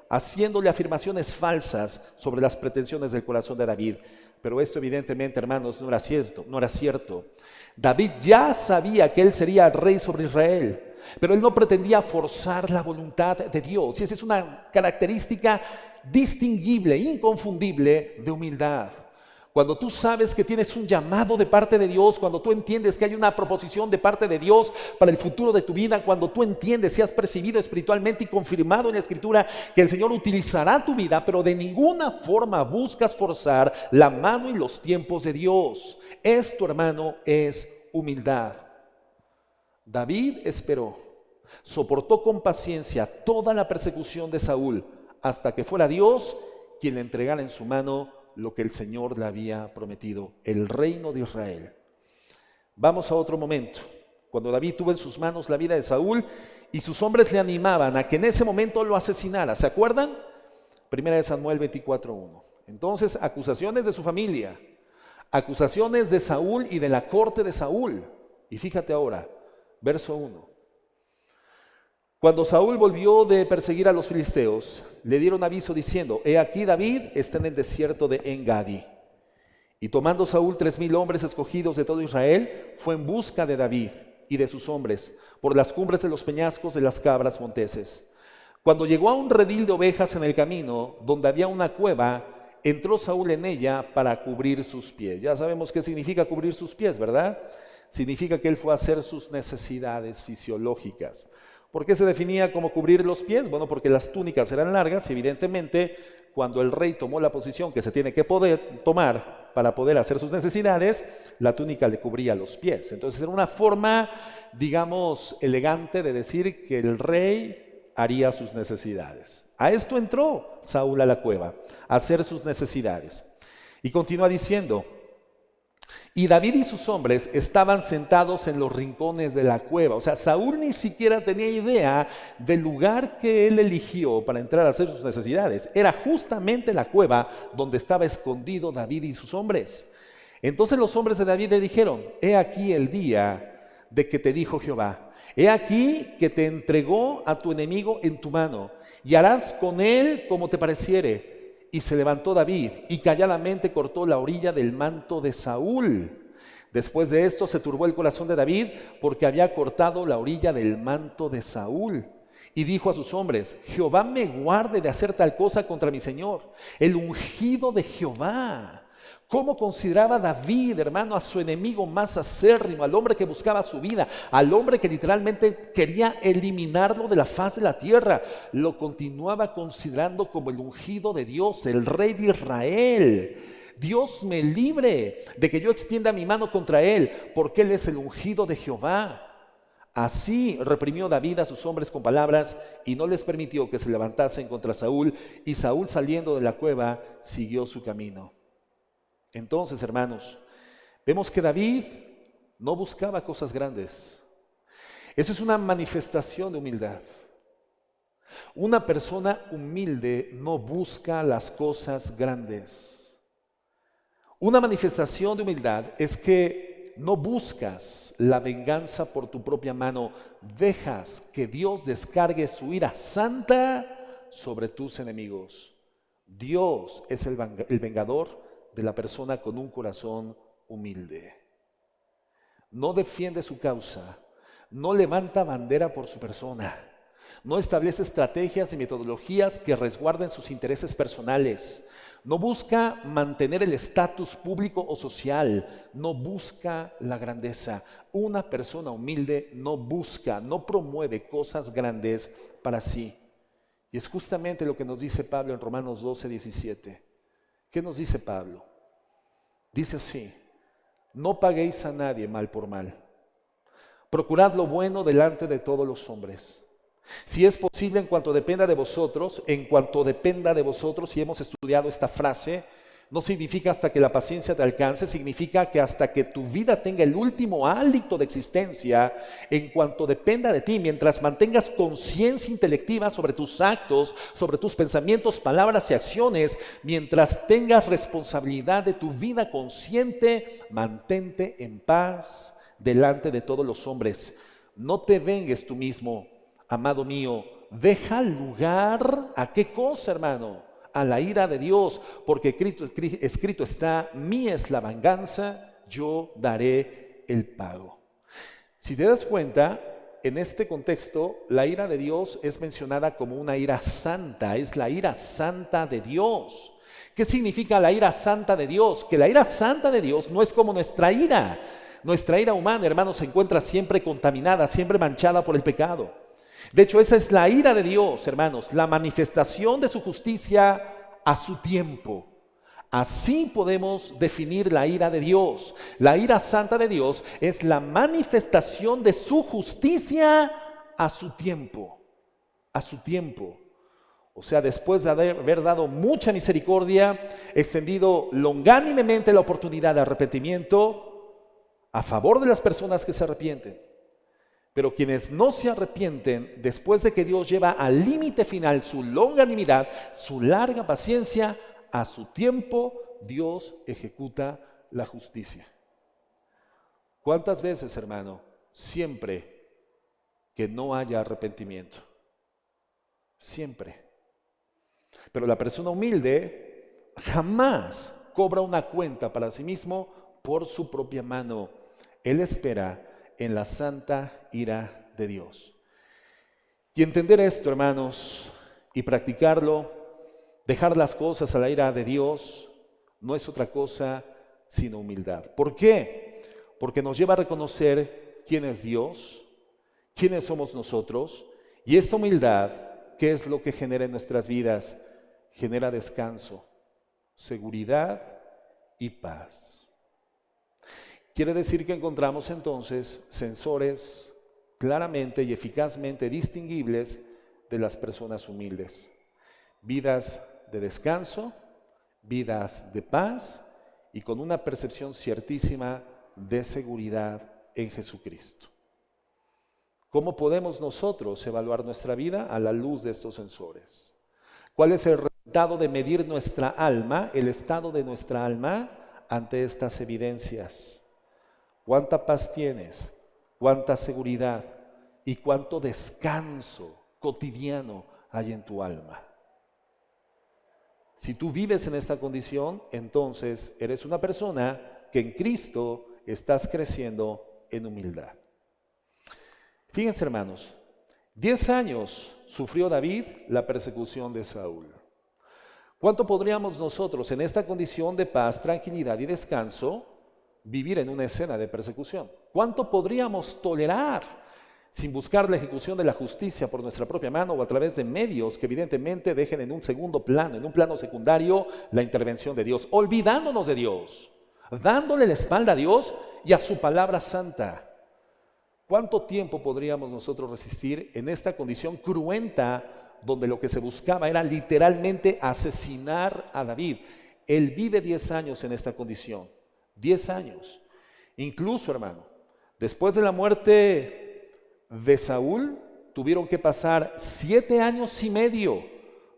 haciéndole afirmaciones falsas sobre las pretensiones del corazón de David. Pero esto evidentemente, hermanos, no era cierto. David ya sabía que él sería rey sobre Israel, pero él no pretendía forzar la voluntad de Dios. Y esa es una característica distinguible, inconfundible de humildad. Cuando tú sabes que tienes un llamado de parte de Dios, cuando tú entiendes que hay una proposición de parte de Dios para el futuro de tu vida, cuando tú entiendes y has percibido espiritualmente y confirmado en la Escritura que el Señor utilizará tu vida, pero de ninguna forma buscas forzar la mano y los tiempos de Dios. Esto, hermano, es humildad. David esperó, soportó con paciencia toda la persecución de Saúl hasta que fuera Dios quien le entregara en su mano lo que el Señor le había prometido, el reino de Israel. Vamos a otro momento, cuando David tuvo en sus manos la vida de Saúl y sus hombres le animaban a que en ese momento lo asesinara. ¿Se acuerdan? Primera de Samuel 24:1. Entonces, acusaciones de su familia, acusaciones de Saúl y de la corte de Saúl. Y fíjate ahora, verso 1. Cuando Saúl volvió de perseguir a los filisteos, le dieron aviso diciendo: he aquí David está en el desierto de En-Gadi. Y tomando Saúl 3,000 hombres escogidos de todo Israel, fue en busca de David y de sus hombres por las cumbres de los peñascos de las cabras monteses. Cuando llegó a un redil de ovejas en el camino, donde había una cueva, entró Saúl en ella para cubrir sus pies. Ya sabemos qué significa cubrir sus pies, ¿verdad? Significa que él fue a hacer sus necesidades fisiológicas. ¿Por qué se definía como cubrir los pies? Bueno, porque las túnicas eran largas y evidentemente cuando el rey tomó la posición que se tiene que poder tomar para poder hacer sus necesidades, la túnica le cubría los pies. Entonces era una forma, digamos, elegante de decir que el rey haría sus necesidades. A esto entró Saúl a la cueva, a hacer sus necesidades. Y continúa diciendo: y David y sus hombres estaban sentados en los rincones de la cueva. O sea, Saúl ni siquiera tenía idea del lugar que él eligió para entrar a hacer sus necesidades. Era justamente la cueva donde estaba escondido David y sus hombres. Entonces los hombres de David le dijeron: he aquí el día de que te dijo Jehová, he aquí que te entregó a tu enemigo en tu mano, y harás con él como te pareciere. Y se levantó David y calladamente cortó la orilla del manto de Saúl. Después de esto se turbó el corazón de David porque había cortado la orilla del manto de Saúl. Y dijo a sus hombres: Jehová me guarde de hacer tal cosa contra mi señor, el ungido de Jehová. ¿Cómo consideraba David, hermano, a su enemigo más acérrimo, al hombre que buscaba su vida, al hombre que literalmente quería eliminarlo de la faz de la tierra? Lo continuaba considerando como el ungido de Dios, el rey de Israel. Dios me libre de que yo extienda mi mano contra él, porque él es el ungido de Jehová. Así reprimió David a sus hombres con palabras y no les permitió que se levantasen contra Saúl, y Saúl, saliendo de la cueva, siguió su camino. Entonces, hermanos, vemos que David no buscaba cosas grandes. Eso es una manifestación de humildad. Una persona humilde no busca las cosas grandes. Una manifestación de humildad es que no buscas la venganza por tu propia mano. Dejas que Dios descargue su ira santa sobre tus enemigos. Dios es el vengador de la persona con un corazón humilde. No defiende su causa, no levanta bandera por su persona, no establece estrategias y metodologías que resguarden sus intereses personales, no busca mantener el estatus público o social, no busca la grandeza. Una persona humilde no busca, no promueve cosas grandes para sí. Y es justamente lo que nos dice Pablo en Romanos 12:17. ¿Qué nos dice Pablo? Dice así: no paguéis a nadie mal por mal. Procurad lo bueno delante de todos los hombres. Si es posible, en cuanto dependa de vosotros, y hemos estudiado esta frase, No significa hasta que la paciencia te alcance, significa que hasta que tu vida tenga el último hálito de existencia, en cuanto dependa de ti, mientras mantengas conciencia intelectiva sobre tus actos, sobre tus pensamientos, palabras y acciones, mientras tengas responsabilidad de tu vida consciente, mantente en paz delante de todos los hombres. No te vengues tú mismo, amado mío, deja lugar a qué cosa, hermano, a la ira de Dios, porque escrito está, mía es la venganza, yo daré el pago. Si te das cuenta, en este contexto, la ira de Dios es mencionada como una ira santa, es la ira santa de Dios. ¿Qué significa la ira santa de Dios? Que la ira santa de Dios no es como nuestra ira. Nuestra ira humana, hermanos, se encuentra siempre contaminada, siempre manchada por el pecado. De hecho, esa es la ira de Dios, hermanos, la manifestación de su justicia a su tiempo. Así podemos definir la ira de Dios. La ira santa de Dios es la manifestación de su justicia a su tiempo. A su tiempo. O sea, después de haber dado mucha misericordia, extendido longánimemente la oportunidad de arrepentimiento a favor de las personas que se arrepienten. Pero quienes no se arrepienten, después de que Dios lleva al límite final su longanimidad, su larga paciencia, a su tiempo Dios ejecuta la justicia. ¿Cuántas veces, hermano? Siempre que no haya arrepentimiento. Siempre. Pero la persona humilde jamás cobra una cuenta para sí mismo por su propia mano. Él espera en la santa ira de Dios. Y entender esto, hermanos, y practicarlo, dejar las cosas a la ira de Dios, no es otra cosa sino humildad. ¿Por qué? Porque nos lleva a reconocer quién es Dios, quiénes somos nosotros, y esta humildad, ¿qué es lo que genera en nuestras vidas? Genera descanso, seguridad y paz. Quiere decir que encontramos entonces sensores claramente y eficazmente distinguibles de las personas humildes. Vidas de descanso, vidas de paz y con una percepción ciertísima de seguridad en Jesucristo. ¿Cómo podemos nosotros evaluar nuestra vida a la luz de estos sensores? ¿Cuál es el resultado de medir nuestra alma, el estado de nuestra alma ante estas evidencias? ¿Cuánta paz tienes? ¿Cuánta seguridad? ¿Y cuánto descanso cotidiano hay en tu alma? Si tú vives en esta condición, entonces eres una persona que en Cristo estás creciendo en humildad. Fíjense, hermanos, 10 años sufrió David la persecución de Saúl. ¿Cuánto podríamos nosotros en esta condición de paz, tranquilidad y descanso vivir en una escena de persecución? ¿Cuánto podríamos tolerar sin buscar la ejecución de la justicia por nuestra propia mano o a través de medios que evidentemente dejen en un segundo plano, en un plano secundario, la intervención de Dios, olvidándonos de Dios, dándole la espalda a Dios y a su palabra santa? ¿Cuánto tiempo podríamos nosotros resistir en esta condición cruenta donde lo que se buscaba era literalmente asesinar a David? Él vive 10 años en esta condición. 10 años. Incluso, hermano, después de la muerte de Saúl, tuvieron que pasar 7 años y medio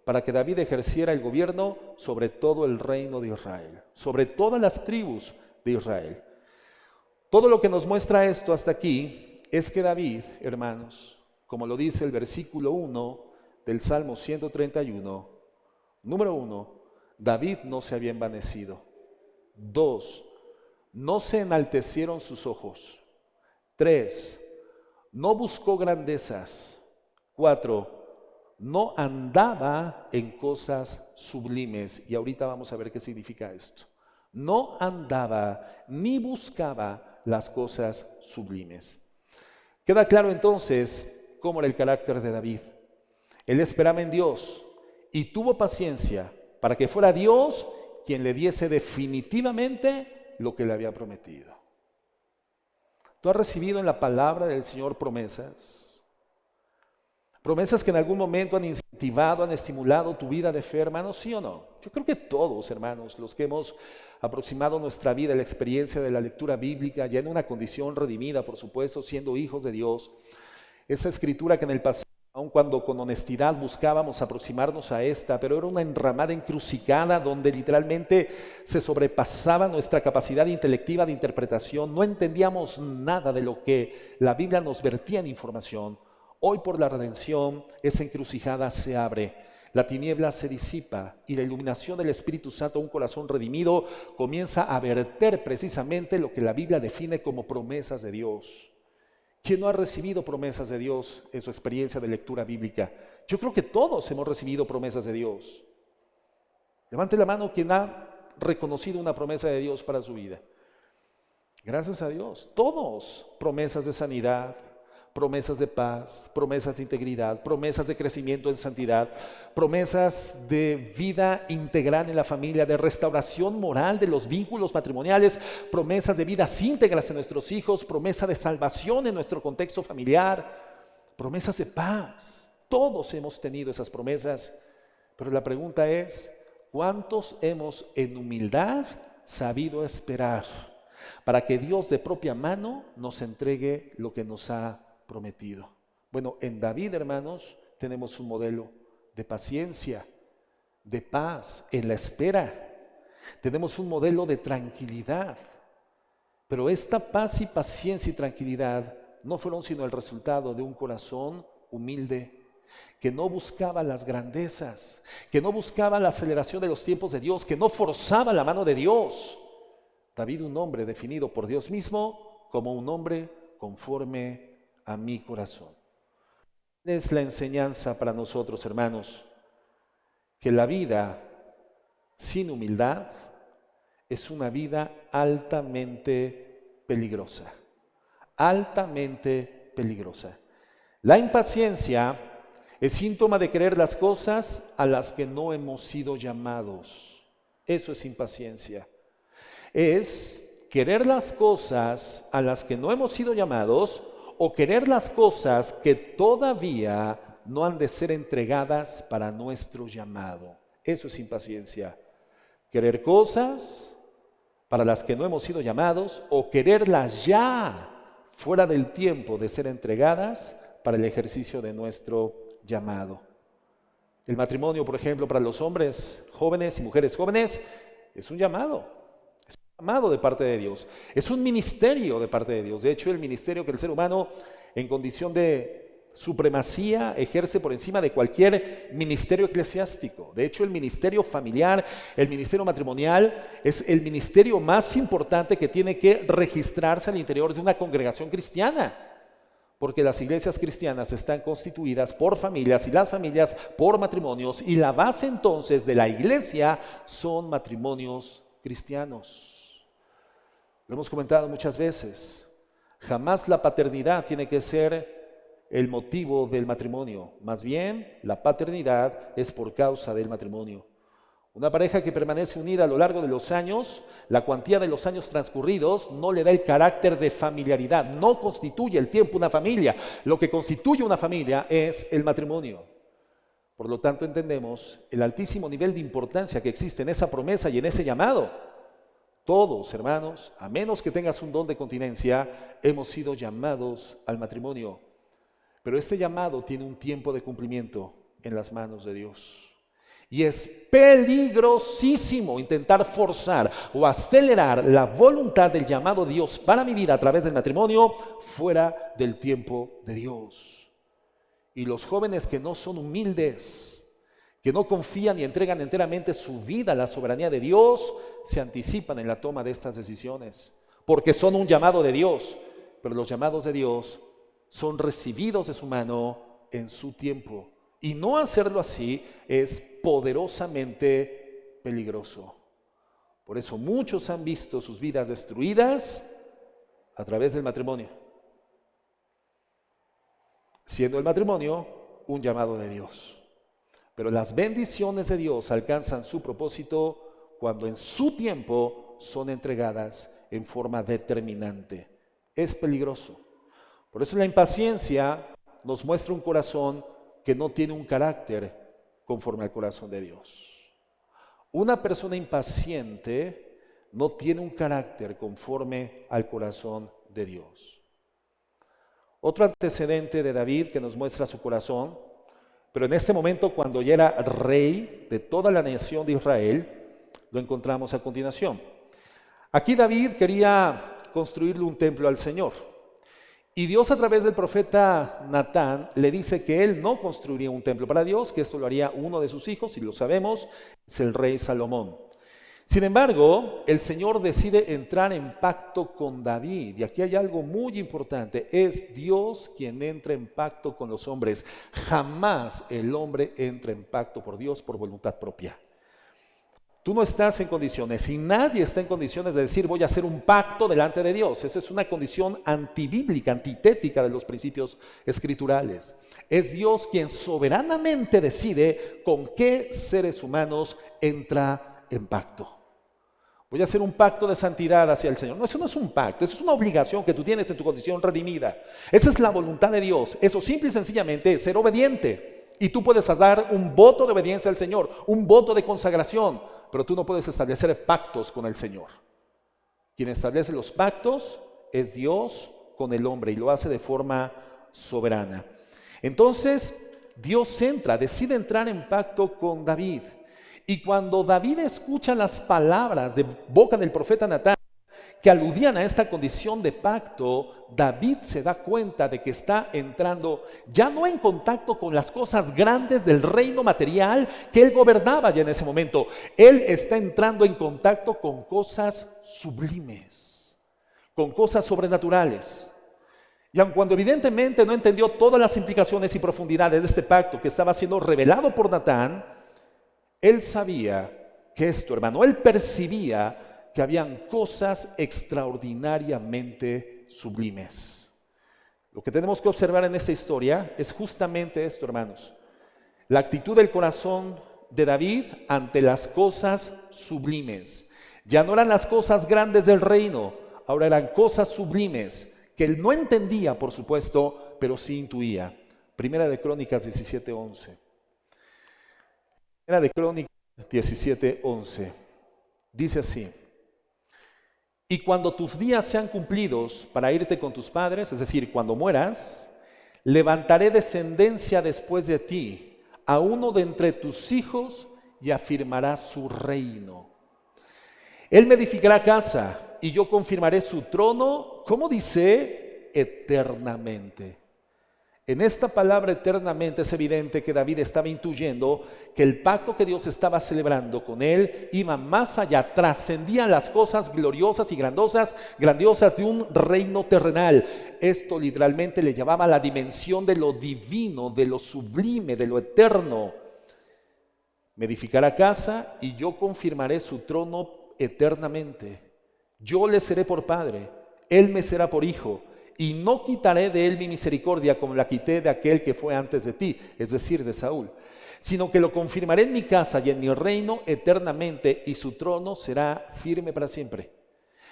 para que David ejerciera el gobierno sobre todo el reino de Israel, sobre todas las tribus de Israel. Todo lo que nos muestra esto hasta aquí es que David, hermanos, como lo dice el versículo 1 del Salmo 131, número 1, David no se había envanecido. 2, no se enaltecieron sus ojos. 3, no buscó grandezas. 4, no andaba en cosas sublimes. Y ahorita vamos a ver qué significa esto. No andaba ni buscaba las cosas sublimes. Queda claro entonces cómo era el carácter de David. Él esperaba en Dios y tuvo paciencia para que fuera Dios quien le diese definitivamente lo que le había prometido. ¿Tú has recibido en la palabra del Señor promesas? Promesas que en algún momento han incentivado, han estimulado tu vida de fe, hermanos, ¿sí o no? Yo creo que todos, hermanos, los que hemos aproximado nuestra vida a la experiencia de la lectura bíblica, ya en una condición redimida, por supuesto, siendo hijos de Dios, esa escritura que en el pasado, aun cuando con honestidad buscábamos aproximarnos a esta, pero era una enramada encrucijada donde literalmente se sobrepasaba nuestra capacidad intelectiva de interpretación, no entendíamos nada de lo que la Biblia nos vertía en información. Hoy por la redención, esa encrucijada se abre, la tiniebla se disipa y la iluminación del Espíritu Santo a un corazón redimido comienza a verter precisamente lo que la Biblia define como promesas de Dios. ¿Quién no ha recibido promesas de Dios en su experiencia de lectura bíblica? Yo creo que todos hemos recibido promesas de Dios. Levante la mano quien ha reconocido una promesa de Dios para su vida. Gracias a Dios. Todos, promesas de sanidad, promesas de paz, promesas de integridad, promesas de crecimiento en santidad, promesas de vida integral en la familia, de restauración moral de los vínculos matrimoniales, promesas de vidas íntegras en nuestros hijos, promesa de salvación en nuestro contexto familiar, promesas de paz. Todos hemos tenido esas promesas, pero la pregunta es, ¿cuántos hemos en humildad sabido esperar para que Dios de propia mano nos entregue lo que nos ha prometido? Bueno, en David, hermanos, tenemos un modelo de paciencia, de paz, en la espera. Tenemos un modelo de tranquilidad. Pero esta paz y paciencia y tranquilidad no fueron sino el resultado de un corazón humilde, que no buscaba las grandezas, que no buscaba la aceleración de los tiempos de Dios, que no forzaba la mano de Dios. David, un hombre definido por Dios mismo como un hombre conforme a mi corazón. Es la enseñanza para nosotros, hermanos, que la vida sin humildad es una vida altamente peligrosa, altamente peligrosa. La impaciencia es síntoma de querer las cosas a las que no hemos sido llamados. Eso es impaciencia. Es querer las cosas a las que no hemos sido llamados o querer las cosas que todavía no han de ser entregadas para nuestro llamado. Eso es impaciencia. Querer cosas para las que no hemos sido llamados o quererlas ya fuera del tiempo de ser entregadas para el ejercicio de nuestro llamado. El matrimonio, por ejemplo, para los hombres jóvenes y mujeres jóvenes es un llamado. Amado de parte de Dios, es un ministerio de parte de Dios. De hecho, el ministerio que el ser humano en condición de supremacía ejerce por encima de cualquier ministerio eclesiástico. De hecho, el ministerio familiar, el ministerio matrimonial es el ministerio más importante que tiene que registrarse al interior de una congregación cristiana, porque las iglesias cristianas están constituidas por familias y las familias por matrimonios, y la base entonces de la iglesia son matrimonios cristianos. Lo hemos comentado muchas veces, jamás la paternidad tiene que ser el motivo del matrimonio, más bien la paternidad es por causa del matrimonio. Una pareja que permanece unida a lo largo de los años, la cuantía de los años transcurridos no le da el carácter de familiaridad, no constituye el tiempo una familia. Lo que constituye una familia es el matrimonio. Por lo tanto, entendemos el altísimo nivel de importancia que existe en esa promesa y en ese llamado. Todos, hermanos, a menos que tengas un don de continencia, hemos sido llamados al matrimonio. Pero este llamado tiene un tiempo de cumplimiento en las manos de Dios. Y es peligrosísimo intentar forzar o acelerar la voluntad del llamado de Dios para mi vida a través del matrimonio fuera del tiempo de Dios. Y los jóvenes que no son humildes, que no confían y entregan enteramente su vida a la soberanía de Dios, se anticipan en la toma de estas decisiones, porque son un llamado de Dios, pero los llamados de Dios son recibidos de su mano en su tiempo, y no hacerlo así es poderosamente peligroso. Por eso muchos han visto sus vidas destruidas a través del matrimonio, siendo el matrimonio un llamado de Dios. Pero las bendiciones de Dios alcanzan su propósito cuando en su tiempo son entregadas en forma determinante. Es peligroso. Por eso la impaciencia nos muestra un corazón que no tiene un carácter conforme al corazón de Dios. Una persona impaciente no tiene un carácter conforme al corazón de Dios. Otro antecedente de David que nos muestra su corazón, pero en este momento cuando ya era rey de toda la nación de Israel, lo encontramos a continuación. Aquí David quería construirle un templo al Señor. Y Dios a través del profeta Natán le dice que él no construiría un templo para Dios, que esto lo haría uno de sus hijos, y lo sabemos, es el rey Salomón. Sin embargo, el Señor decide entrar en pacto con David. Y aquí hay algo muy importante. Es Dios quien entra en pacto con los hombres. Jamás el hombre entra en pacto por Dios por voluntad propia. Tú no estás en condiciones y nadie está en condiciones de decir voy a hacer un pacto delante de Dios. Esa es una condición antibíblica, antitética de los principios escriturales. Es Dios quien soberanamente decide con qué seres humanos entra en pacto. Voy a hacer un pacto de santidad hacia el Señor. No, eso no es un pacto, eso es una obligación que tú tienes en tu condición redimida. Esa es la voluntad de Dios. Eso simple y sencillamente es ser obediente. Y tú puedes dar un voto de obediencia al Señor, un voto de consagración, pero tú no puedes establecer pactos con el Señor. Quien establece los pactos es Dios con el hombre y lo hace de forma soberana. Entonces, Dios decide entrar en pacto con David. Y cuando David escucha las palabras de boca del profeta Natán, que aludían a esta condición de pacto, David se da cuenta de que está entrando ya no en contacto con las cosas grandes del reino material que él gobernaba ya en ese momento. Él está entrando en contacto con cosas sublimes, con cosas sobrenaturales. Y aun cuando evidentemente no entendió todas las implicaciones y profundidades de este pacto que estaba siendo revelado por Natán, él sabía que esto, hermano, él percibía que habían cosas extraordinariamente sublimes. Lo que tenemos que observar en esta historia es justamente esto, hermanos. La actitud del corazón de David ante las cosas sublimes. Ya no eran las cosas grandes del reino, ahora eran cosas sublimes que él no entendía, por supuesto, pero sí intuía. Primera de Crónicas 17:11. Primera de Crónicas 17:11. Dice así: y cuando tus días sean cumplidos para irte con tus padres, es decir, cuando mueras, levantaré descendencia después de ti, a uno de entre tus hijos, y afirmará su reino. Él me edificará casa, y yo confirmaré su trono, ¿cómo dice? Eternamente. En esta palabra eternamente es evidente que David estaba intuyendo que el pacto que Dios estaba celebrando con él iba más allá, trascendía las cosas gloriosas y grandiosas de un reino terrenal. Esto literalmente le llevaba a la dimensión de lo divino, de lo sublime, de lo eterno. Me edificará casa y yo confirmaré su trono eternamente. Yo le seré por padre, él me será por hijo. Y no quitaré de él mi misericordia como la quité de aquel que fue antes de ti, es decir, de Saúl, sino que lo confirmaré en mi casa y en mi reino eternamente, y su trono será firme para siempre.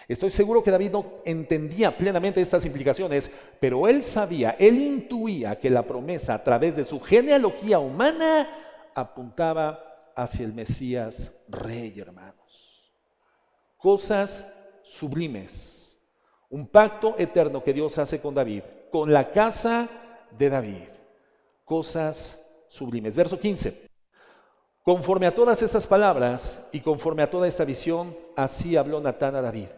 Estoy seguro que David no entendía plenamente estas implicaciones, pero él sabía, él intuía que la promesa a través de su genealogía humana apuntaba hacia el Mesías rey, hermanos. Cosas sublimes. Un pacto eterno que Dios hace con David, con la casa de David. Cosas sublimes. Verso 15. Conforme a todas estas palabras y conforme a toda esta visión, así habló Natán a David.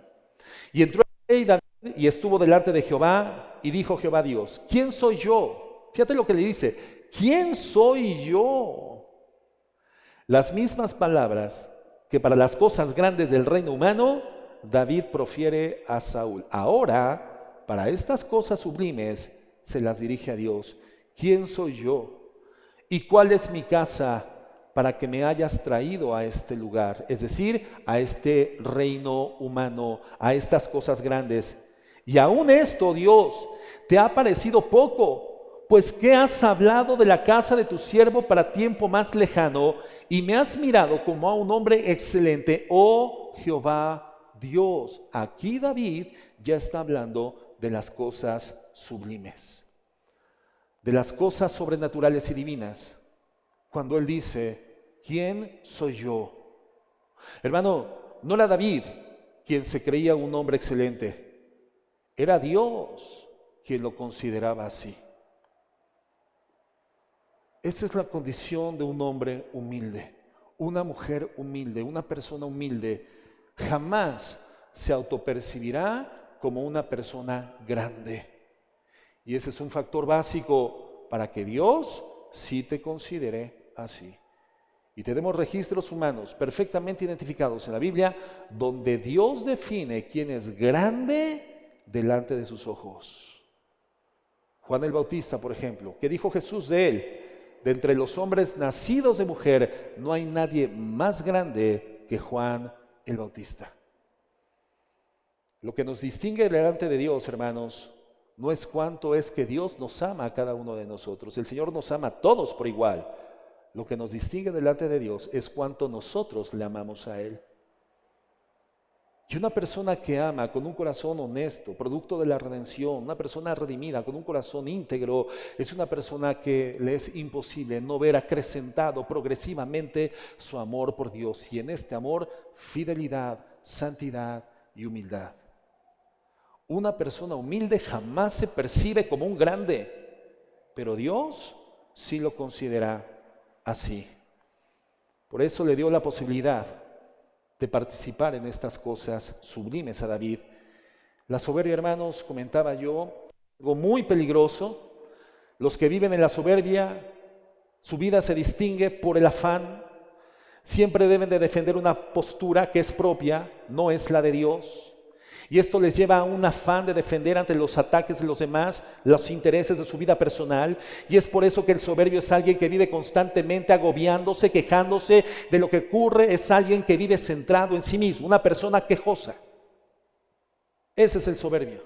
Y entró el rey David y estuvo delante de Jehová, y dijo Jehová a Dios: ¿quién soy yo? Fíjate lo que le dice: ¿quién soy yo? Las mismas palabras que para las cosas grandes del reino humano David profiere a Saúl. Ahora, para estas cosas sublimes, se las dirige a Dios. ¿Quién soy yo? ¿Y cuál es mi casa para que me hayas traído a este lugar? Es decir, a este reino humano, a estas cosas grandes. Y aún esto, Dios, te ha parecido poco, pues ¿qué has hablado de la casa de tu siervo para tiempo más lejano? Y me has mirado como a un hombre excelente, oh Jehová Dios. Aquí David ya está hablando de las cosas sublimes. de las cosas sobrenaturales y divinas, cuando él dice, ¿quién soy yo? Hermano, no era David quien se creía un hombre excelente, era Dios quien lo consideraba así. Esa es la condición de un hombre humilde, una mujer humilde, una persona humilde. Jamás se autopercibirá como una persona grande. Y ese es un factor básico para que Dios sí te considere así. Y tenemos registros humanos perfectamente identificados en la Biblia donde Dios define quién es grande delante de sus ojos. Juan el Bautista, por ejemplo, ¿qué dijo Jesús de él? De entre los hombres nacidos de mujer, no hay nadie más grande que Juan el Bautista. Lo que nos distingue delante de Dios, hermanos, no es cuánto es que Dios nos ama a cada uno de nosotros. El Señor nos ama a todos por igual. Lo que nos distingue delante de Dios es cuánto nosotros le amamos a Él. Y una persona que ama con un corazón honesto, producto de la redención, una persona redimida con un corazón íntegro, es una persona que le es imposible no ver acrecentado progresivamente su amor por Dios. Y en este amor, fidelidad, santidad y humildad. Una persona humilde jamás se percibe como un grande, pero Dios sí lo considera así. Por eso le dio la posibilidad de participar en estas cosas sublimes a David. La soberbia, hermanos, comentaba yo, algo muy peligroso. Los que viven en la soberbia, su vida se distingue por el afán. Siempre deben de defender una postura que es propia, no es la de Dios. Y esto les lleva a un afán de defender ante los ataques de los demás los intereses de su vida personal. Y es por eso que el soberbio es alguien que vive constantemente agobiándose, quejándose de lo que ocurre. Es alguien que vive centrado en sí mismo, una persona quejosa. Ese es el soberbio.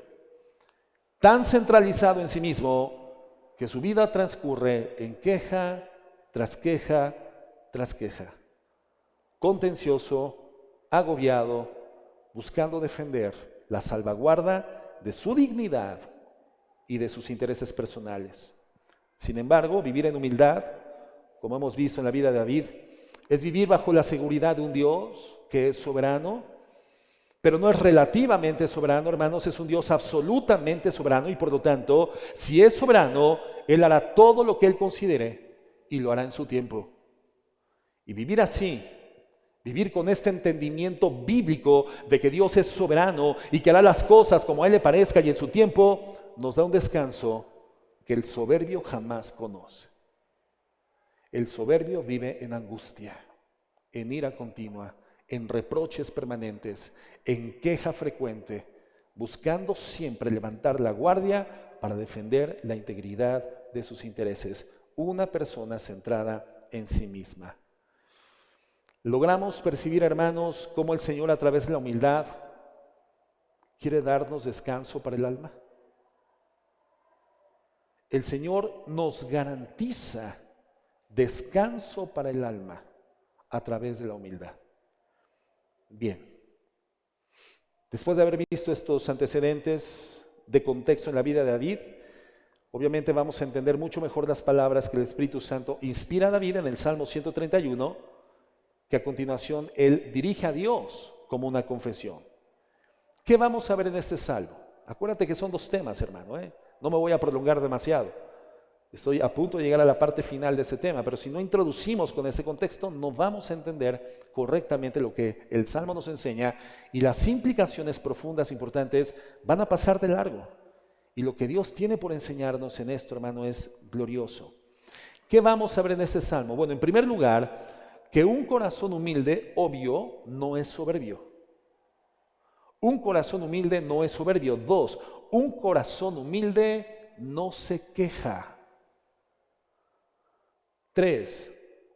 Tan centralizado en sí mismo que su vida transcurre en queja tras queja tras queja. Contencioso, agobiado, buscando defender la salvaguarda de su dignidad y de sus intereses personales. Sin embargo, vivir en humildad, como hemos visto en la vida de David, es vivir bajo la seguridad de un Dios que es soberano, pero no es relativamente soberano, hermanos, es un Dios absolutamente soberano y por lo tanto, si es soberano, Él hará todo lo que Él considere y lo hará en su tiempo. Y vivir así, vivir con este entendimiento bíblico de que Dios es soberano y que hará las cosas como a Él le parezca y en su tiempo, nos da un descanso que el soberbio jamás conoce. El soberbio vive en angustia, en ira continua, en reproches permanentes, en queja frecuente, buscando siempre levantar la guardia para defender la integridad de sus intereses. Una persona centrada en sí misma. Logramos percibir, hermanos, cómo el Señor a través de la humildad quiere darnos descanso para el alma. El Señor nos garantiza descanso para el alma a través de la humildad. Bien, después de haber visto estos antecedentes de contexto en la vida de David, obviamente vamos a entender mucho mejor las palabras que el Espíritu Santo inspira a David en el Salmo 131, que a continuación él dirige a Dios como una confesión. ¿Qué vamos a ver en este salmo? Acuérdate que son dos temas, hermano, No me voy a prolongar demasiado. Estoy a punto de llegar a la parte final de ese tema, pero si no introducimos con ese contexto, no vamos a entender correctamente lo que el Salmo nos enseña y las implicaciones profundas, importantes, van a pasar de largo. Y lo que Dios tiene por enseñarnos en esto, hermano, es glorioso. ¿Qué vamos a ver en este Salmo? Bueno, en primer lugar, que un corazón humilde, obvio, no es soberbio. Un corazón humilde no es soberbio. 2, un corazón humilde no se queja. 3,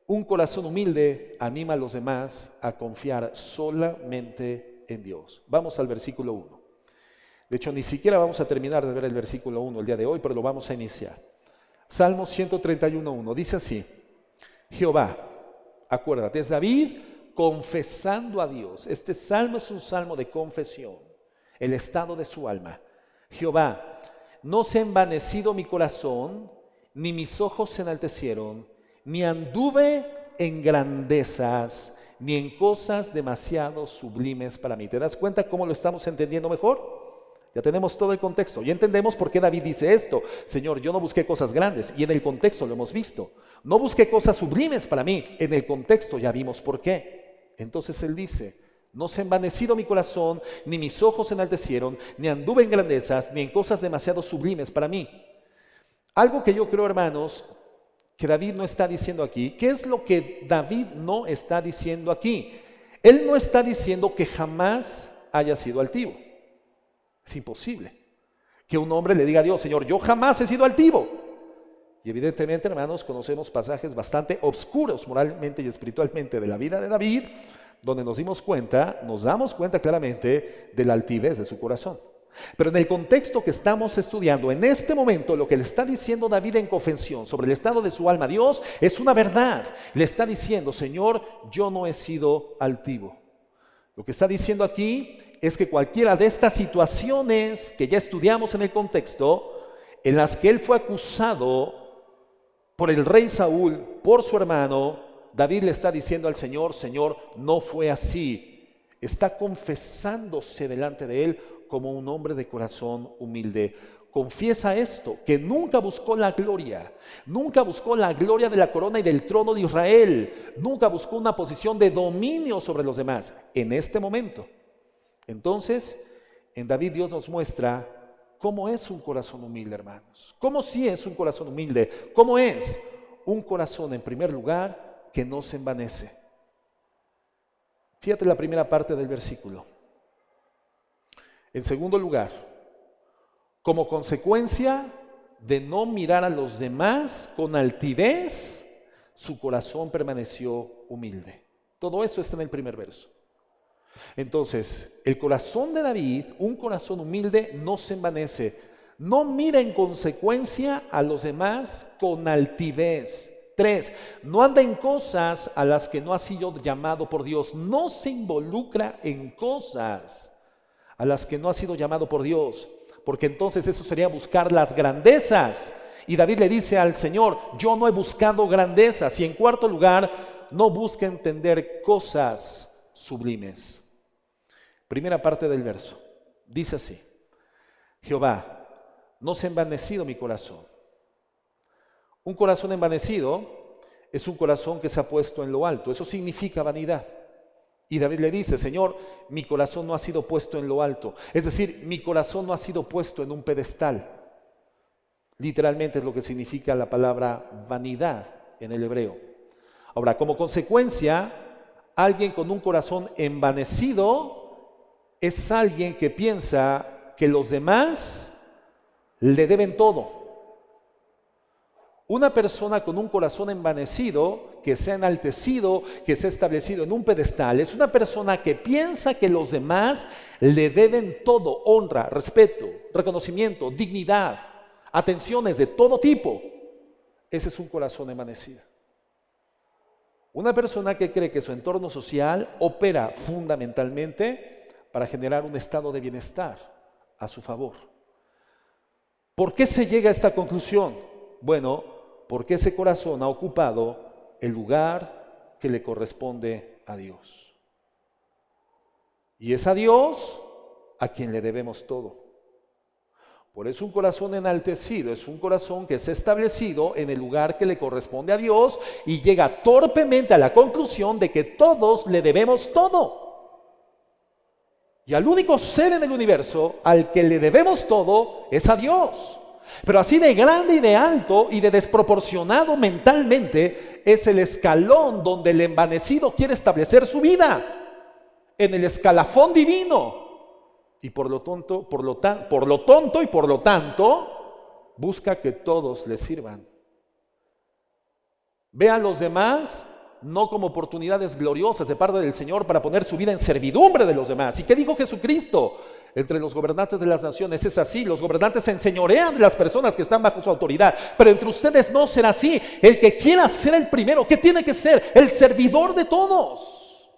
un corazón humilde anima a los demás a confiar solamente en Dios. Vamos al versículo 1. De hecho, ni siquiera vamos a terminar de ver el versículo 1 el día de hoy, pero lo vamos a iniciar. Salmo 131:1 dice así: Jehová, acuérdate, es David confesando a Dios. Este salmo es un salmo de confesión, el estado de su alma. Jehová, no se ha envanecido mi corazón ni mis ojos se enaltecieron, ni anduve en grandezas, ni en cosas demasiado sublimes para mí. ¿Te das cuenta cómo lo estamos entendiendo mejor? Ya tenemos todo el contexto, ya entendemos por qué David dice esto. Señor, yo no busqué cosas grandes, y en el contexto lo hemos visto. No busqué cosas sublimes para mí, en el contexto ya vimos por qué. Entonces él dice, no se ha envanecido mi corazón, ni mis ojos se enaltecieron, ni anduve en grandezas, ni en cosas demasiado sublimes para mí. Algo que yo creo, hermanos, que David no está diciendo aquí. ¿Qué es lo que David no está diciendo aquí? Él no está diciendo que jamás haya sido altivo. Es imposible que un hombre le diga a Dios, Señor, yo jamás he sido altivo. Y evidentemente, hermanos, conocemos pasajes bastante oscuros moralmente y espiritualmente de la vida de David, donde nos damos cuenta claramente de la altivez de su corazón. Pero en el contexto que estamos estudiando, en este momento, lo que le está diciendo David en confesión sobre el estado de su alma a Dios es una verdad. Le está diciendo, Señor, yo no he sido altivo. Lo que está diciendo aquí es que cualquiera de estas situaciones que ya estudiamos en el contexto, en las que él fue acusado por el rey Saúl, por su hermano, David le está diciendo al Señor, Señor, no fue así. Está confesándose delante de él como un hombre de corazón humilde. Confiesa esto, que nunca buscó la gloria de la corona y del trono de Israel, nunca buscó una posición de dominio sobre los demás en este momento. Entonces, en David Dios nos muestra cómo es un corazón humilde, hermanos. ¿Cómo sí es un corazón humilde? ¿Cómo es? Un corazón, en primer lugar, que no se envanece. Fíjate la primera parte del versículo. En segundo lugar, como consecuencia de no mirar a los demás con altivez, su corazón permaneció humilde. Todo eso está en el primer verso. Entonces, el corazón de David, un corazón humilde, no se envanece. No mira en consecuencia a los demás con altivez. 3, no anda en cosas a las que no ha sido llamado por Dios. No se involucra en cosas a las que no ha sido llamado por Dios, porque entonces eso sería buscar las grandezas. Y David le dice al Señor, yo no he buscado grandezas. Y en cuarto lugar, no busca entender cosas sublimes. Primera parte del verso, dice así, Jehová, no se ha envanecido mi corazón. Un corazón envanecido es un corazón que se ha puesto en lo alto, eso significa vanidad. Y David le dice, Señor, mi corazón no ha sido puesto en lo alto. Es decir, mi corazón no ha sido puesto en un pedestal. Literalmente es lo que significa la palabra vanidad en el hebreo. Ahora, como consecuencia, alguien con un corazón envanecido es alguien que piensa que los demás le deben todo. Una persona con un corazón envanecido, que se ha enaltecido, que se ha establecido en un pedestal, es una persona que piensa que los demás le deben todo, honra, respeto, reconocimiento, dignidad, atenciones de todo tipo. Ese es un corazón envanecido. Una persona que cree que su entorno social opera fundamentalmente para generar un estado de bienestar a su favor. ¿Por qué se llega a esta conclusión? Bueno, porque ese corazón ha ocupado el lugar que le corresponde a Dios. Y es a Dios a quien le debemos todo. Por eso un corazón enaltecido es un corazón que se ha establecido en el lugar que le corresponde a Dios y llega torpemente a la conclusión de que todos le debemos todo. Y al único ser en el universo al que le debemos todo es a Dios. Pero así de grande y de alto y de desproporcionado mentalmente es el escalón donde el envanecido quiere establecer su vida, en el escalafón divino. Y por lo tonto busca que todos le sirvan. Ve a los demás no como oportunidades gloriosas de parte del Señor para poner su vida en servidumbre de los demás. ¿Y qué dijo Jesucristo? Entre los gobernantes de las naciones es así, los gobernantes se enseñorean de las personas que están bajo su autoridad, pero entre ustedes no será así. El que quiera ser el primero, ¿qué tiene que ser? El servidor de todos.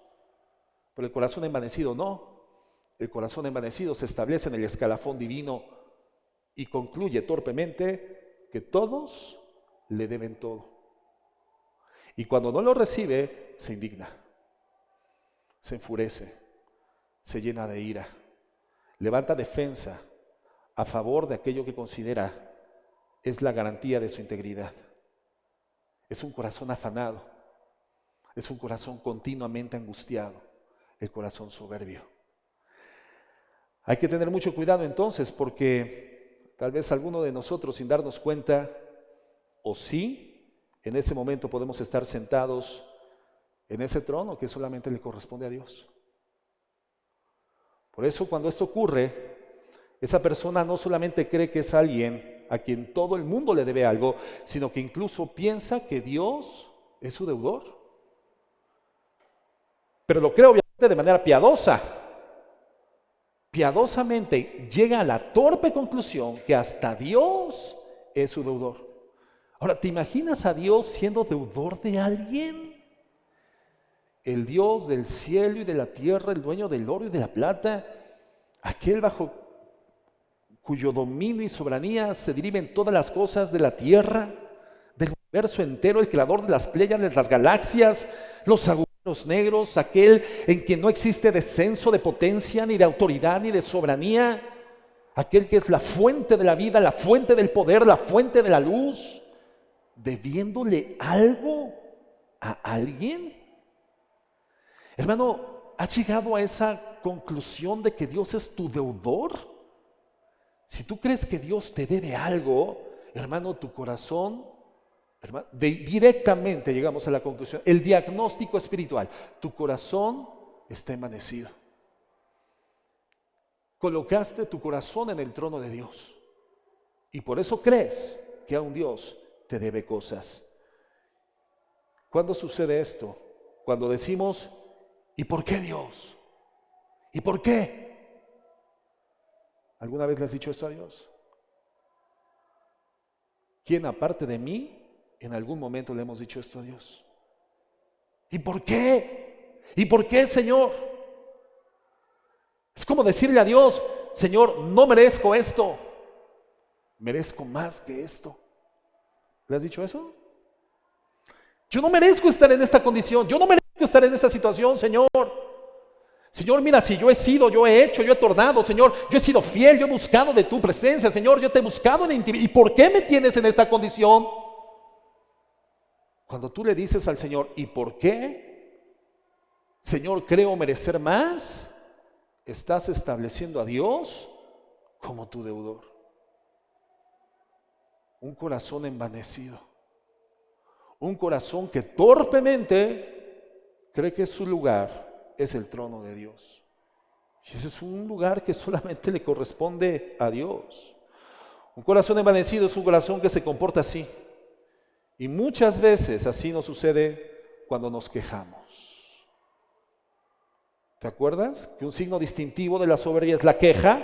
Pero el corazón envanecido no. El corazón envanecido se establece en el escalafón divino y concluye torpemente que todos le deben todo. Y cuando no lo recibe, se indigna, se enfurece, se llena de ira, levanta defensa a favor de aquello que considera es la garantía de su integridad. Es un corazón afanado, es un corazón continuamente angustiado, el corazón soberbio. Hay que tener mucho cuidado entonces, porque tal vez alguno de nosotros, sin darnos cuenta, o sí, en ese momento podemos estar sentados en ese trono que solamente le corresponde a Dios. Por eso cuando esto ocurre, esa persona no solamente cree que es alguien a quien todo el mundo le debe algo, sino que incluso piensa que Dios es su deudor. Pero lo cree obviamente de manera piadosa. Piadosamente llega a la torpe conclusión que hasta Dios es su deudor. Ahora, ¿te imaginas a Dios siendo deudor de alguien? El Dios del cielo y de la tierra, el dueño del oro y de la plata, aquel bajo cuyo dominio y soberanía se dirimen todas las cosas de la tierra, del universo entero, el creador de las Pléyades, las galaxias, los agujeros negros, aquel en quien no existe descenso de potencia, ni de autoridad, ni de soberanía, aquel que es la fuente de la vida, la fuente del poder, la fuente de la luz, debiéndole algo a alguien. Hermano, ¿has llegado a esa conclusión de que Dios es tu deudor? Si tú crees que Dios te debe algo, hermano, tu corazón, hermano, directamente llegamos a la conclusión, el diagnóstico espiritual, tu corazón está envanecido. Colocaste tu corazón en el trono de Dios y por eso crees que a un Dios te debe cosas. ¿Cuándo sucede esto? Cuando decimos, ¿y por qué Dios? ¿Y por qué? ¿Alguna vez le has dicho esto a Dios? ¿Quién aparte de mí en algún momento le hemos dicho esto a Dios? ¿Y por qué? ¿Y por qué, Señor? Es como decirle a Dios, Señor, no merezco esto, merezco más que esto. ¿Le has dicho eso? Yo no merezco estar en esta condición, yo no merezco estar en esta situación, Señor. Señor, mira, si yo he sido, yo he hecho, yo he tornado, Señor, yo he sido fiel, yo he buscado de tu presencia, Señor, yo te he buscado en intimidad. ¿Y por qué me tienes en esta condición? Cuando tú le dices al Señor, ¿y por qué? Señor, creo merecer más, estás estableciendo a Dios como tu deudor. Un corazón envanecido, un corazón que torpemente cree que su lugar es el trono de Dios. Y ese es un lugar que solamente le corresponde a Dios. Un corazón envanecido es un corazón que se comporta así. Y muchas veces así nos sucede cuando nos quejamos. ¿Te acuerdas que un signo distintivo de la soberbia es la queja?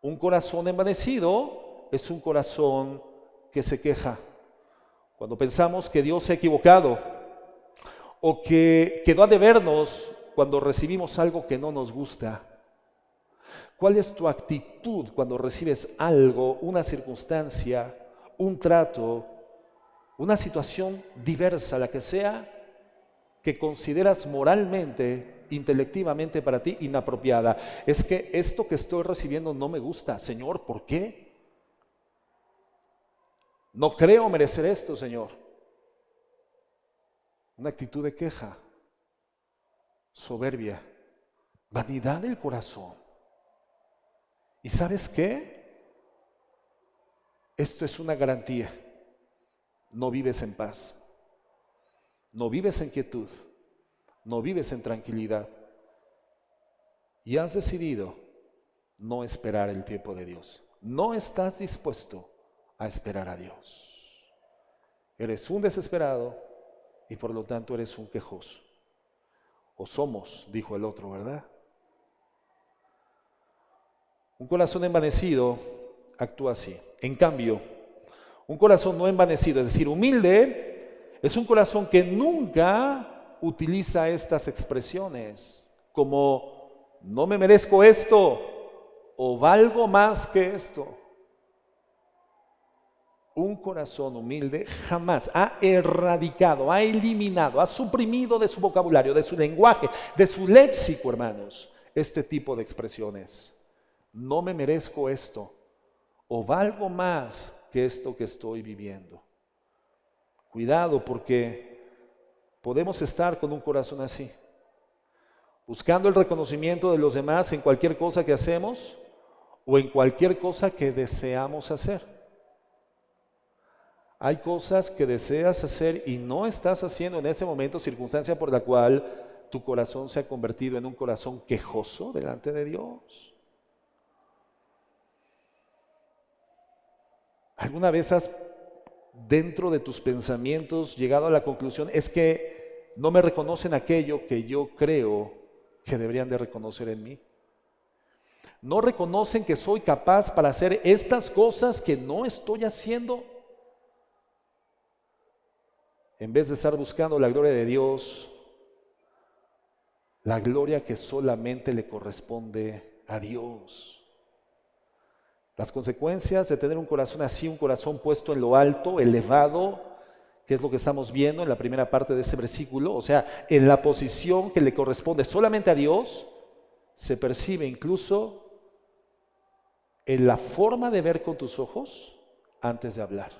Un corazón envanecido es un corazón que se queja. Cuando pensamos que Dios se ha equivocado o que quedó a debernos cuando recibimos algo que no nos gusta. ¿Cuál es tu actitud cuando recibes algo, una circunstancia, un trato, una situación diversa, la que sea, que consideras moralmente, intelectivamente para ti inapropiada? Es que esto que estoy recibiendo no me gusta. Señor, ¿por qué? No creo merecer esto, Señor. Una actitud de queja, soberbia, vanidad del corazón. ¿Y sabes qué? Esto es una garantía. No vives en paz, no vives en quietud, no vives en tranquilidad. Y has decidido no esperar el tiempo de Dios. No estás dispuesto a esperar a Dios. Eres un desesperado y por lo tanto eres un quejoso. O somos, dijo el otro, ¿verdad? Un corazón envanecido actúa así. En cambio, un corazón no envanecido, es decir, humilde, es un corazón que nunca utiliza estas expresiones como no me merezco esto o valgo más que esto. Un corazón humilde jamás ha erradicado, ha eliminado, ha suprimido de su vocabulario, de su lenguaje, de su léxico, hermanos, este tipo de expresiones. No me merezco esto, o valgo más que esto que estoy viviendo. Cuidado, porque podemos estar con un corazón así, buscando el reconocimiento de los demás en cualquier cosa que hacemos o en cualquier cosa que deseamos hacer. Hay cosas que deseas hacer y no estás haciendo en ese momento, circunstancia por la cual tu corazón se ha convertido en un corazón quejoso delante de Dios. ¿Alguna vez has, dentro de tus pensamientos, llegado a la conclusión, es que no me reconocen aquello que yo creo que deberían de reconocer en mí? No reconocen que soy capaz para hacer estas cosas que no estoy haciendo. En vez de estar buscando la gloria de Dios, la gloria que solamente le corresponde a Dios. Las consecuencias de tener un corazón así, un corazón puesto en lo alto, elevado, que es lo que estamos viendo en la primera parte de ese versículo, o sea, en la posición que le corresponde solamente a Dios, se percibe incluso en la forma de ver con tus ojos antes de hablar.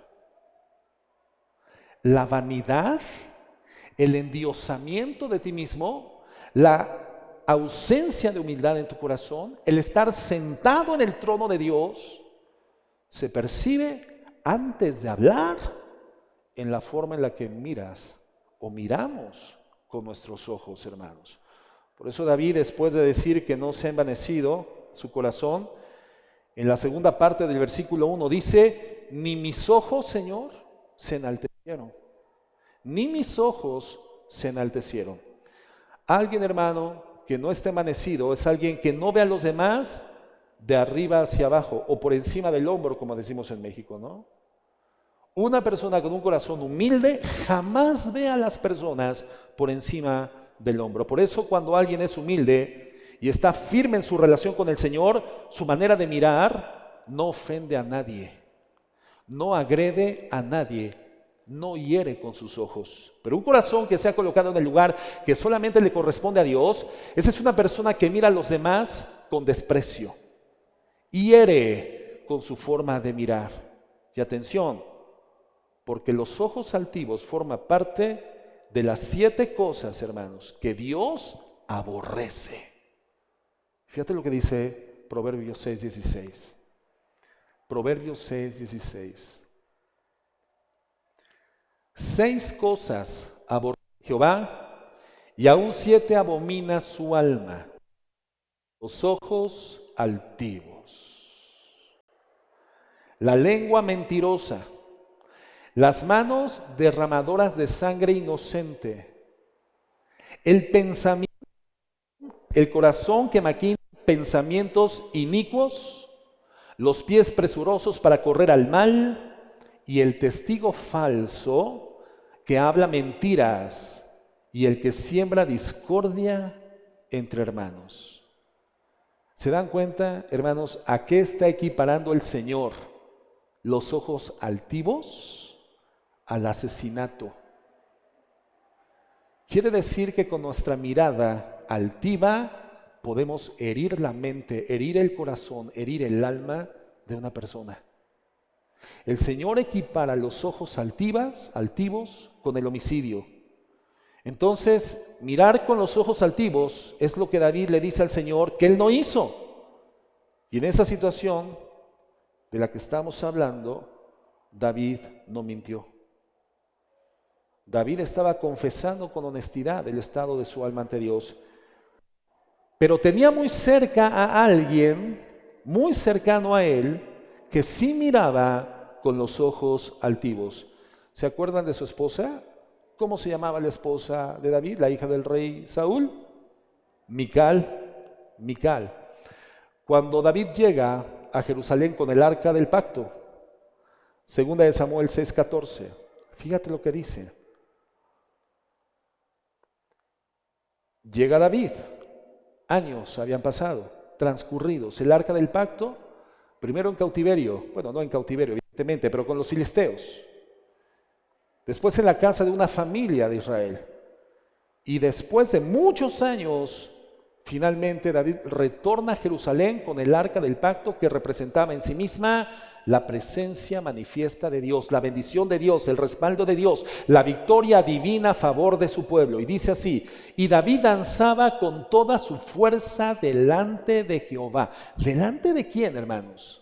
La vanidad, el endiosamiento de ti mismo, la ausencia de humildad en tu corazón, el estar sentado en el trono de Dios, se percibe antes de hablar en la forma en la que miras o miramos con nuestros ojos, hermanos. Por eso David, después de decir que no se ha envanecido su corazón, en la segunda parte del versículo 1 dice: ni mis ojos, Señor, se enaltecieron, ni mis ojos se enaltecieron. Alguien, hermano, que no esté envanecido es alguien que no ve a los demás de arriba hacia abajo o por encima del hombro, como decimos en México, ¿no? Una persona con un corazón humilde jamás ve a las personas por encima del hombro. Por eso, cuando alguien es humilde y está firme en su relación con el Señor, su manera de mirar no ofende a nadie, no agrede a nadie, no hiere con sus ojos. Pero un corazón que se ha colocado en el lugar que solamente le corresponde a Dios, esa es una persona que mira a los demás con desprecio, hiere con su forma de mirar. Y atención, porque los ojos altivos forman parte de las 7 cosas, hermanos, que Dios aborrece. Fíjate lo que dice Proverbios 6:16. Proverbios 6:16. 6 cosas aborrece Jehová, y aún 7 abomina su alma: los ojos altivos, la lengua mentirosa, las manos derramadoras de sangre inocente, el pensamiento, el corazón que maquina pensamientos inicuos, los pies presurosos para correr al mal, y el testigo falso que habla mentiras, y el que siembra discordia entre hermanos. ¿Se dan cuenta, hermanos, a qué está equiparando el Señor los ojos altivos? Al asesinato. Quiere decir que con nuestra mirada altiva podemos herir la mente, herir el corazón, herir el alma de una persona. El Señor equipara los ojos altivos con el homicidio. Entonces, mirar con los ojos altivos es lo que David le dice al Señor que él no hizo. Y en esa situación de la que estamos hablando, David no mintió. David estaba confesando con honestidad el estado de su alma ante Dios, pero tenía muy cerca a alguien, muy cercano a él, que sí miraba con los ojos altivos. ¿Se acuerdan de su esposa? ¿Cómo se llamaba la esposa de David, la hija del rey Saúl? Mical. Cuando David llega a Jerusalén con el arca del pacto, segunda de Samuel 6:14, fíjate lo que dice. Llega David, años habían pasado, transcurridos, el arca del pacto, primero en cautiverio, bueno, no en cautiverio, pero con los filisteos. Después en la casa de una familia de Israel. Y después de muchos años, finalmente David retorna a Jerusalén con el arca del pacto que representaba en sí misma la presencia manifiesta de Dios, la bendición de Dios, el respaldo de Dios, la victoria divina a favor de su pueblo. Y dice así: y David danzaba con toda su fuerza delante de Jehová. ¿Delante de quién, hermanos?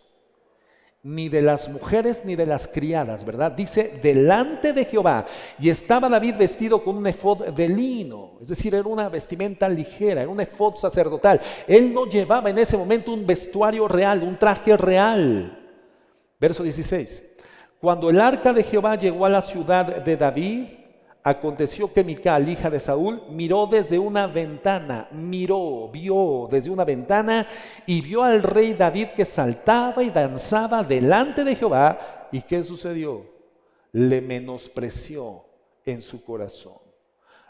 Ni de las mujeres ni de las criadas, ¿verdad? Dice delante de Jehová. Y estaba David vestido con un efod de lino, es decir, era una vestimenta ligera, era un efod sacerdotal. Él no llevaba en ese momento un vestuario real, un traje real. Verso 16. Cuando el arca de Jehová llegó a la ciudad de David, aconteció que Mical, hija de Saúl, miró desde una ventana, vio desde una ventana y vio al rey David que saltaba y danzaba delante de Jehová. ¿Y qué sucedió? Le menospreció en su corazón.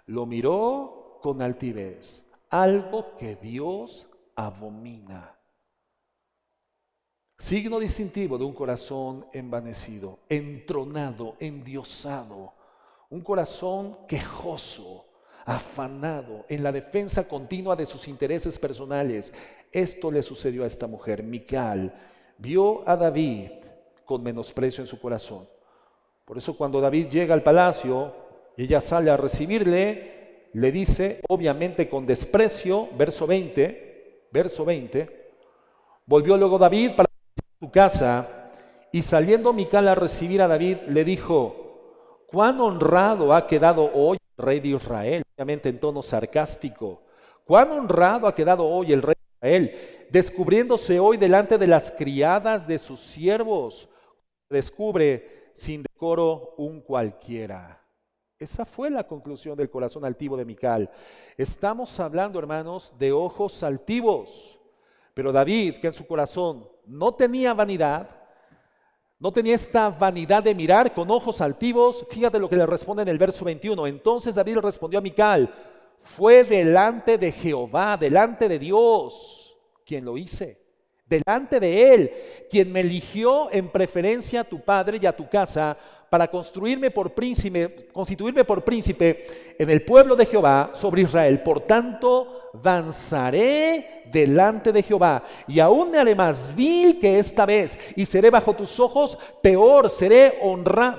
Lo miró con altivez, algo que Dios abomina. Signo distintivo de un corazón envanecido, entronado, endiosado. Un corazón quejoso, afanado en la defensa continua de sus intereses personales. Esto le sucedió a esta mujer. Mical vio a David con menosprecio en su corazón. Por eso cuando David llega al palacio y ella sale a recibirle, le dice, obviamente con desprecio, verso 20, volvió luego David para su casa, y saliendo Mical a recibir a David, le dijo: cuán honrado ha quedado hoy el rey de Israel, obviamente en tono sarcástico. Cuán honrado ha quedado hoy el rey de Israel, descubriéndose hoy delante de las criadas de sus siervos, descubre sin decoro un cualquiera. Esa fue la conclusión del corazón altivo de Mical. Estamos hablando, hermanos, de ojos altivos. Pero David, que en su corazón no tenía vanidad, no tenía esta vanidad de mirar con ojos altivos, fíjate lo que le responde en el verso 21. Entonces David le respondió a Mical: fue delante de Jehová, delante de Dios, quien lo hice. Delante de Él, quien me eligió en preferencia a tu padre y a tu casa para constituirme por príncipe en el pueblo de Jehová sobre Israel. Por tanto, danzaré delante de Jehová, y aún me haré más vil que esta vez, y seré bajo tus ojos peor,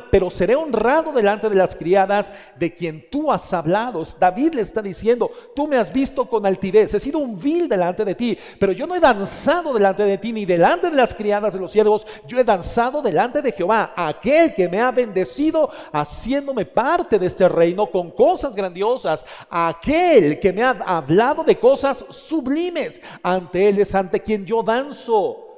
pero seré honrado delante de las criadas de quien tú has hablado. David le está diciendo: tú me has visto con altivez, he sido un vil delante de ti, pero yo no he danzado delante de ti, ni delante de las criadas de los siervos. Yo he danzado delante de Jehová, aquel que me ha bendecido, haciéndome parte de este reino con cosas grandiosas, aquel que me ha hablado de cosas sublimes. Ante Él es ante quien yo danzo,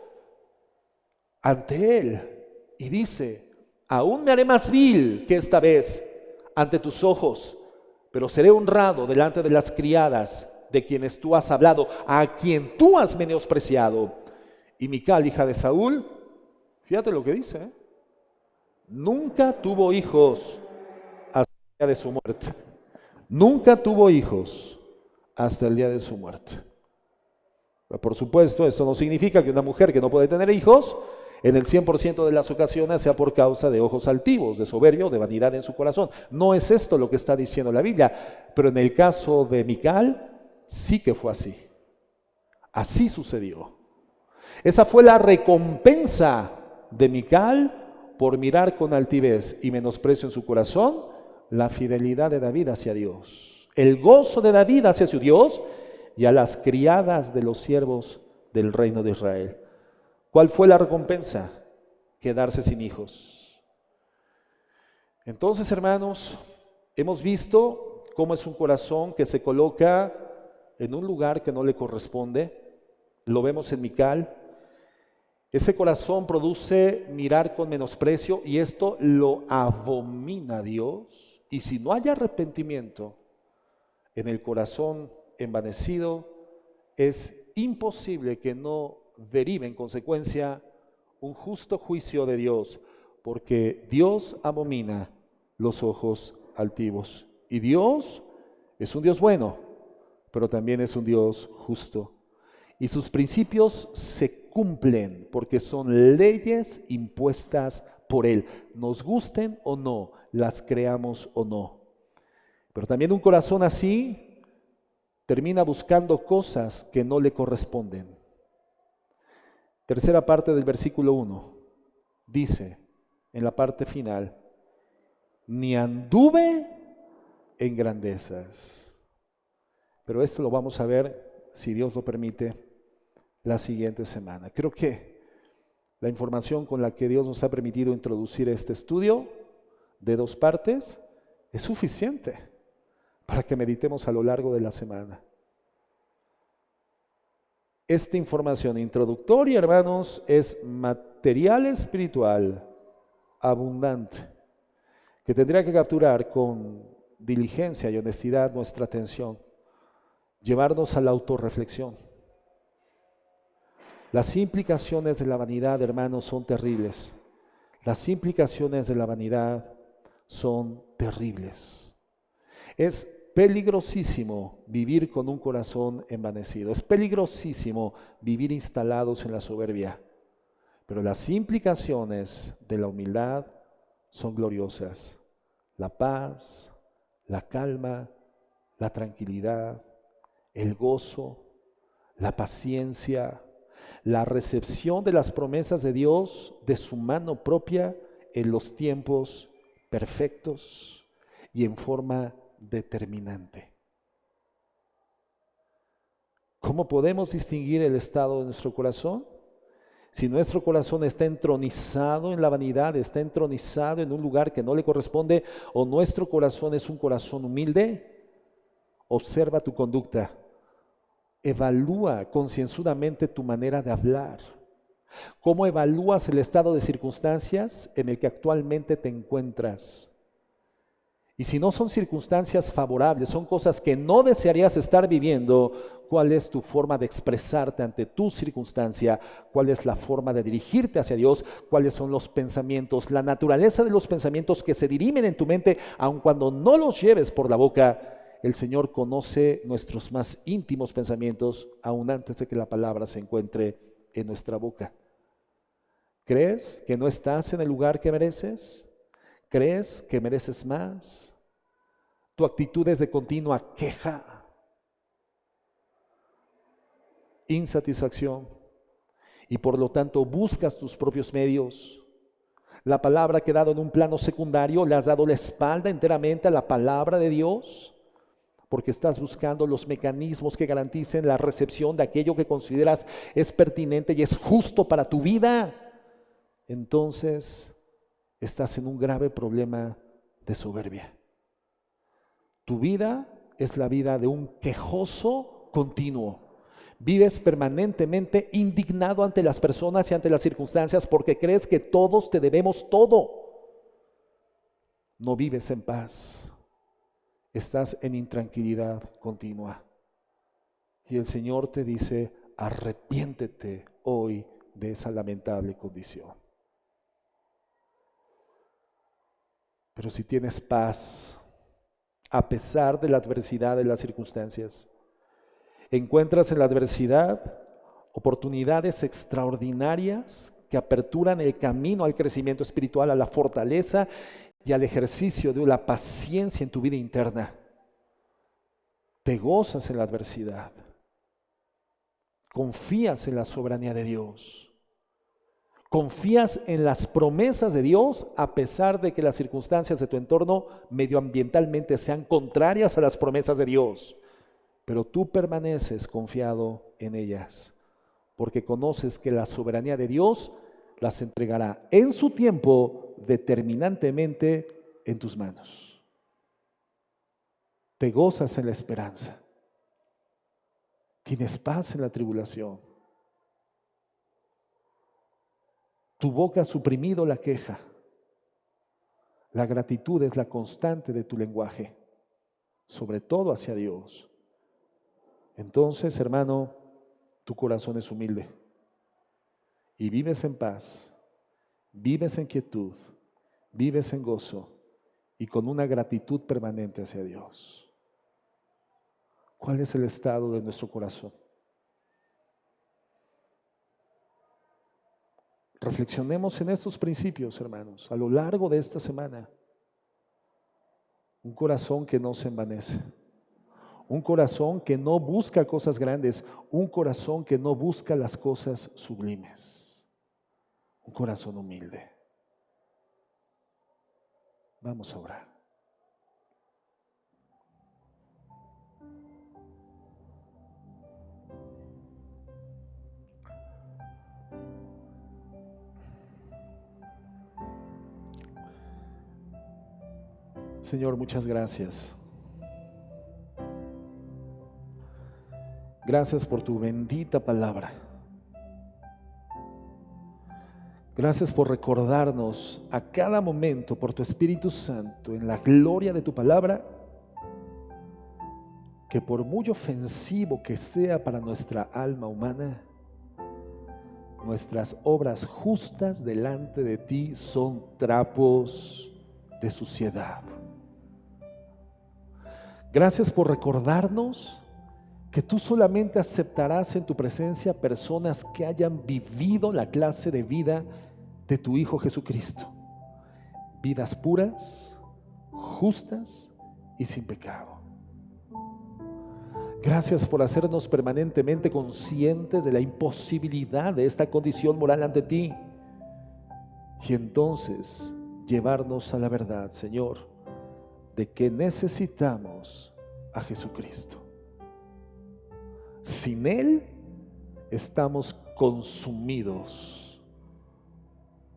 ante Él. Y dice: aún me haré más vil que esta vez ante tus ojos, pero seré honrado delante de las criadas de quienes tú has hablado, a quien tú has menospreciado. Y Mical, hija de Saúl, fíjate lo que dice, nunca tuvo hijos hasta el día de su muerte. Nunca tuvo hijos hasta el día de su muerte. Pero por supuesto, esto no significa que una mujer que no puede tener hijos, en el 100% de las ocasiones sea por causa de ojos altivos, de soberbia o de vanidad en su corazón. No es esto lo que está diciendo la Biblia, pero en el caso de Mical, sí que fue así. Así sucedió. Esa fue la recompensa de Mical por mirar con altivez y menosprecio en su corazón la fidelidad de David hacia Dios, el gozo de David hacia su Dios y a las criadas de los siervos del reino de Israel. ¿Cuál fue la recompensa? Quedarse sin hijos. Entonces, hermanos, hemos visto cómo es un corazón que se coloca en un lugar que no le corresponde. Lo vemos en Mical. Ese corazón produce mirar con menosprecio y esto lo abomina a Dios. Y si no hay arrepentimiento en el corazón envanecido, es imposible que no derive en consecuencia un justo juicio de Dios, porque Dios abomina los ojos altivos. Y Dios es un Dios bueno, pero también es un Dios justo. Y sus principios se cumplen porque son leyes impuestas por Él, nos gusten o no, las creamos o no. Pero también un corazón así termina buscando cosas que no le corresponden. Tercera parte del versículo 1 dice, en la parte final, ni anduve en grandezas. Pero esto lo vamos a ver, si Dios lo permite, la siguiente semana. Creo que la información con la que Dios nos ha permitido introducir este estudio de 2 partes es suficiente para que meditemos a lo largo de la semana. Esta información introductoria, hermanos, es material espiritual abundante que tendría que capturar con diligencia y honestidad nuestra atención, llevarnos a la autorreflexión. Las implicaciones de la vanidad, hermanos, son terribles. Las implicaciones de la vanidad son terribles. Es peligrosísimo vivir con un corazón envanecido. Es peligrosísimo vivir instalados en la soberbia. Pero las implicaciones de la humildad son gloriosas. La paz, la calma, la tranquilidad, el gozo, la paciencia, la recepción de las promesas de Dios de su mano propia en los tiempos perfectos y en forma determinante. ¿Cómo podemos distinguir el estado de nuestro corazón? Si nuestro corazón está entronizado en la vanidad, está entronizado en un lugar que no le corresponde, o nuestro corazón es un corazón humilde, observa tu conducta. Evalúa concienzudamente tu manera de hablar. ¿Cómo evalúas el estado de circunstancias en el que actualmente te encuentras? Y si no son circunstancias favorables, son cosas que no desearías estar viviendo, ¿cuál es tu forma de expresarte ante tu circunstancia? ¿Cuál es la forma de dirigirte hacia Dios? ¿Cuáles son los pensamientos? La naturaleza de los pensamientos que se dirimen en tu mente, aun cuando no los lleves por la boca. El Señor conoce nuestros más íntimos pensamientos, aun antes de que la palabra se encuentre en nuestra boca. ¿Crees que no estás en el lugar que mereces? ¿Crees que mereces más? Tu actitud es de continua queja, insatisfacción, y por lo tanto buscas tus propios medios. La palabra ha quedado en un plano secundario, le has dado la espalda enteramente a la palabra de Dios, porque estás buscando los mecanismos que garanticen la recepción de aquello que consideras es pertinente y es justo para tu vida. Entonces estás en un grave problema de soberbia. Tu vida es la vida de un quejoso continuo. Vives permanentemente indignado ante las personas y ante las circunstancias porque crees que todos te debemos todo. No vives en paz. Estás en intranquilidad continua. Y el Señor te dice, arrepiéntete hoy de esa lamentable condición. Pero si tienes paz, a pesar de la adversidad de las circunstancias, encuentras en la adversidad oportunidades extraordinarias que aperturan el camino al crecimiento espiritual, a la fortaleza y al ejercicio de la paciencia en tu vida interna. Te gozas en la adversidad, confías en la soberanía de Dios. Confías en las promesas de Dios a pesar de que las circunstancias de tu entorno medioambientalmente sean contrarias a las promesas de Dios. Pero tú permaneces confiado en ellas, porque conoces que la soberanía de Dios las entregará en su tiempo determinantemente en tus manos. Te gozas en la esperanza. Tienes paz en la tribulación. Tu boca ha suprimido la queja. La gratitud es la constante de tu lenguaje, sobre todo hacia Dios. Entonces, hermano, tu corazón es humilde y vives en paz, vives en quietud, vives en gozo y con una gratitud permanente hacia Dios. ¿Cuál es el estado de nuestro corazón? Reflexionemos en estos principios, hermanos, a lo largo de esta semana. Un corazón que no se envanece. Un corazón que no busca cosas grandes. Un corazón que no busca las cosas sublimes. Un corazón humilde. Vamos a orar. Señor, muchas gracias. Gracias por tu bendita palabra. Gracias por recordarnos a cada momento por tu Espíritu Santo en la gloria de tu palabra, que por muy ofensivo que sea para nuestra alma humana, nuestras obras justas delante de ti son trapos de suciedad. Gracias por recordarnos que tú solamente aceptarás en tu presencia personas que hayan vivido la clase de vida de tu Hijo Jesucristo. Vidas puras, justas y sin pecado. Gracias por hacernos permanentemente conscientes de la imposibilidad de esta condición moral ante ti. Y entonces llevarnos a la verdad, Señor, de que necesitamos a Jesucristo. Sin Él estamos consumidos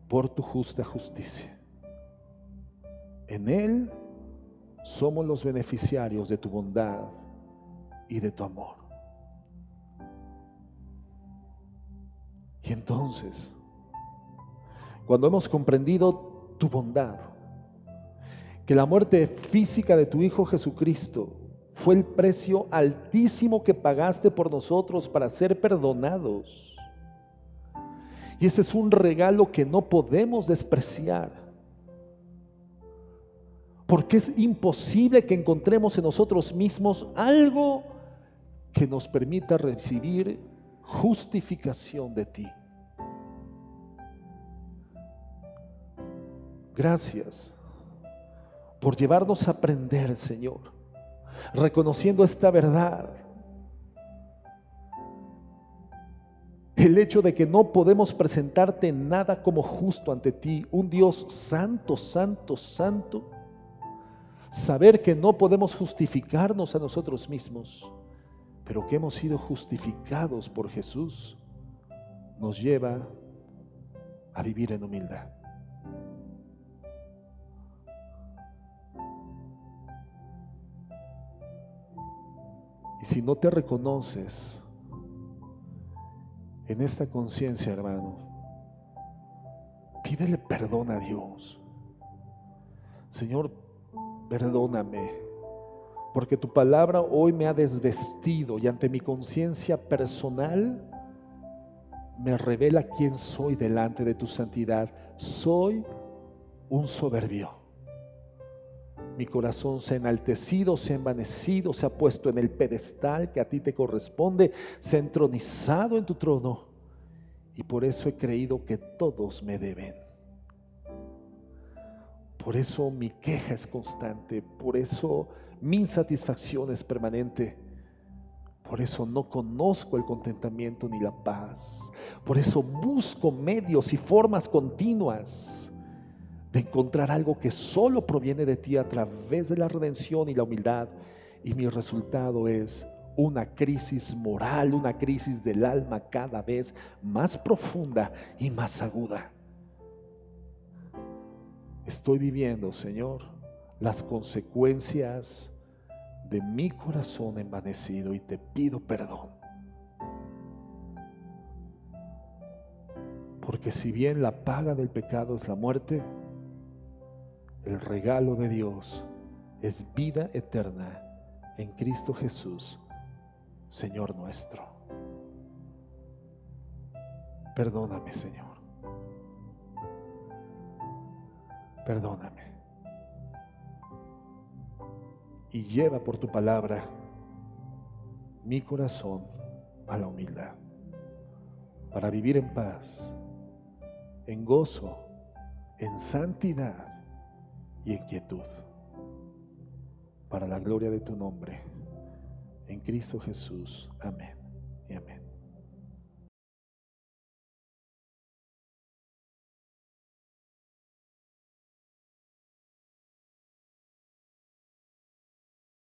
por tu justa justicia. En Él somos los beneficiarios de tu bondad y de tu amor. Y entonces, cuando hemos comprendido tu bondad, que la muerte física de tu Hijo Jesucristo fue el precio altísimo que pagaste por nosotros para ser perdonados. Y ese es un regalo que no podemos despreciar, porque es imposible que encontremos en nosotros mismos algo que nos permita recibir justificación de ti. Gracias por llevarnos a aprender, Señor, reconociendo esta verdad. El hecho de que no podemos presentarte nada como justo ante ti, un Dios santo, santo, santo. Saber que no podemos justificarnos a nosotros mismos, pero que hemos sido justificados por Jesús, nos lleva a vivir en humildad. Y si no te reconoces en esta conciencia, hermano, pídele perdón a Dios. Señor, perdóname, porque tu palabra hoy me ha desvestido y ante mi conciencia personal me revela quién soy delante de tu santidad. Soy un soberbio. Mi corazón se ha enaltecido, se ha envanecido, se ha puesto en el pedestal que a ti te corresponde, se ha entronizado en tu trono, y por eso he creído que todos me deben. Por eso mi queja es constante, por eso mi insatisfacción es permanente, por eso no conozco el contentamiento ni la paz, por eso busco medios y formas continuas de encontrar algo que solo proviene de ti a través de la redención y la humildad, y mi resultado es una crisis moral, una crisis del alma cada vez más profunda y más aguda. Estoy viviendo, Señor, las consecuencias de mi corazón envanecido y te pido perdón. Porque si bien la paga del pecado es la muerte, el regalo de Dios es vida eterna en Cristo Jesús, Señor nuestro. Perdóname, Señor. Perdóname. Y lleva por tu palabra mi corazón a la humildad, para vivir en paz, en gozo, en santidad y en quietud, para la gloria de tu nombre. En Cristo Jesús. Amén y amén.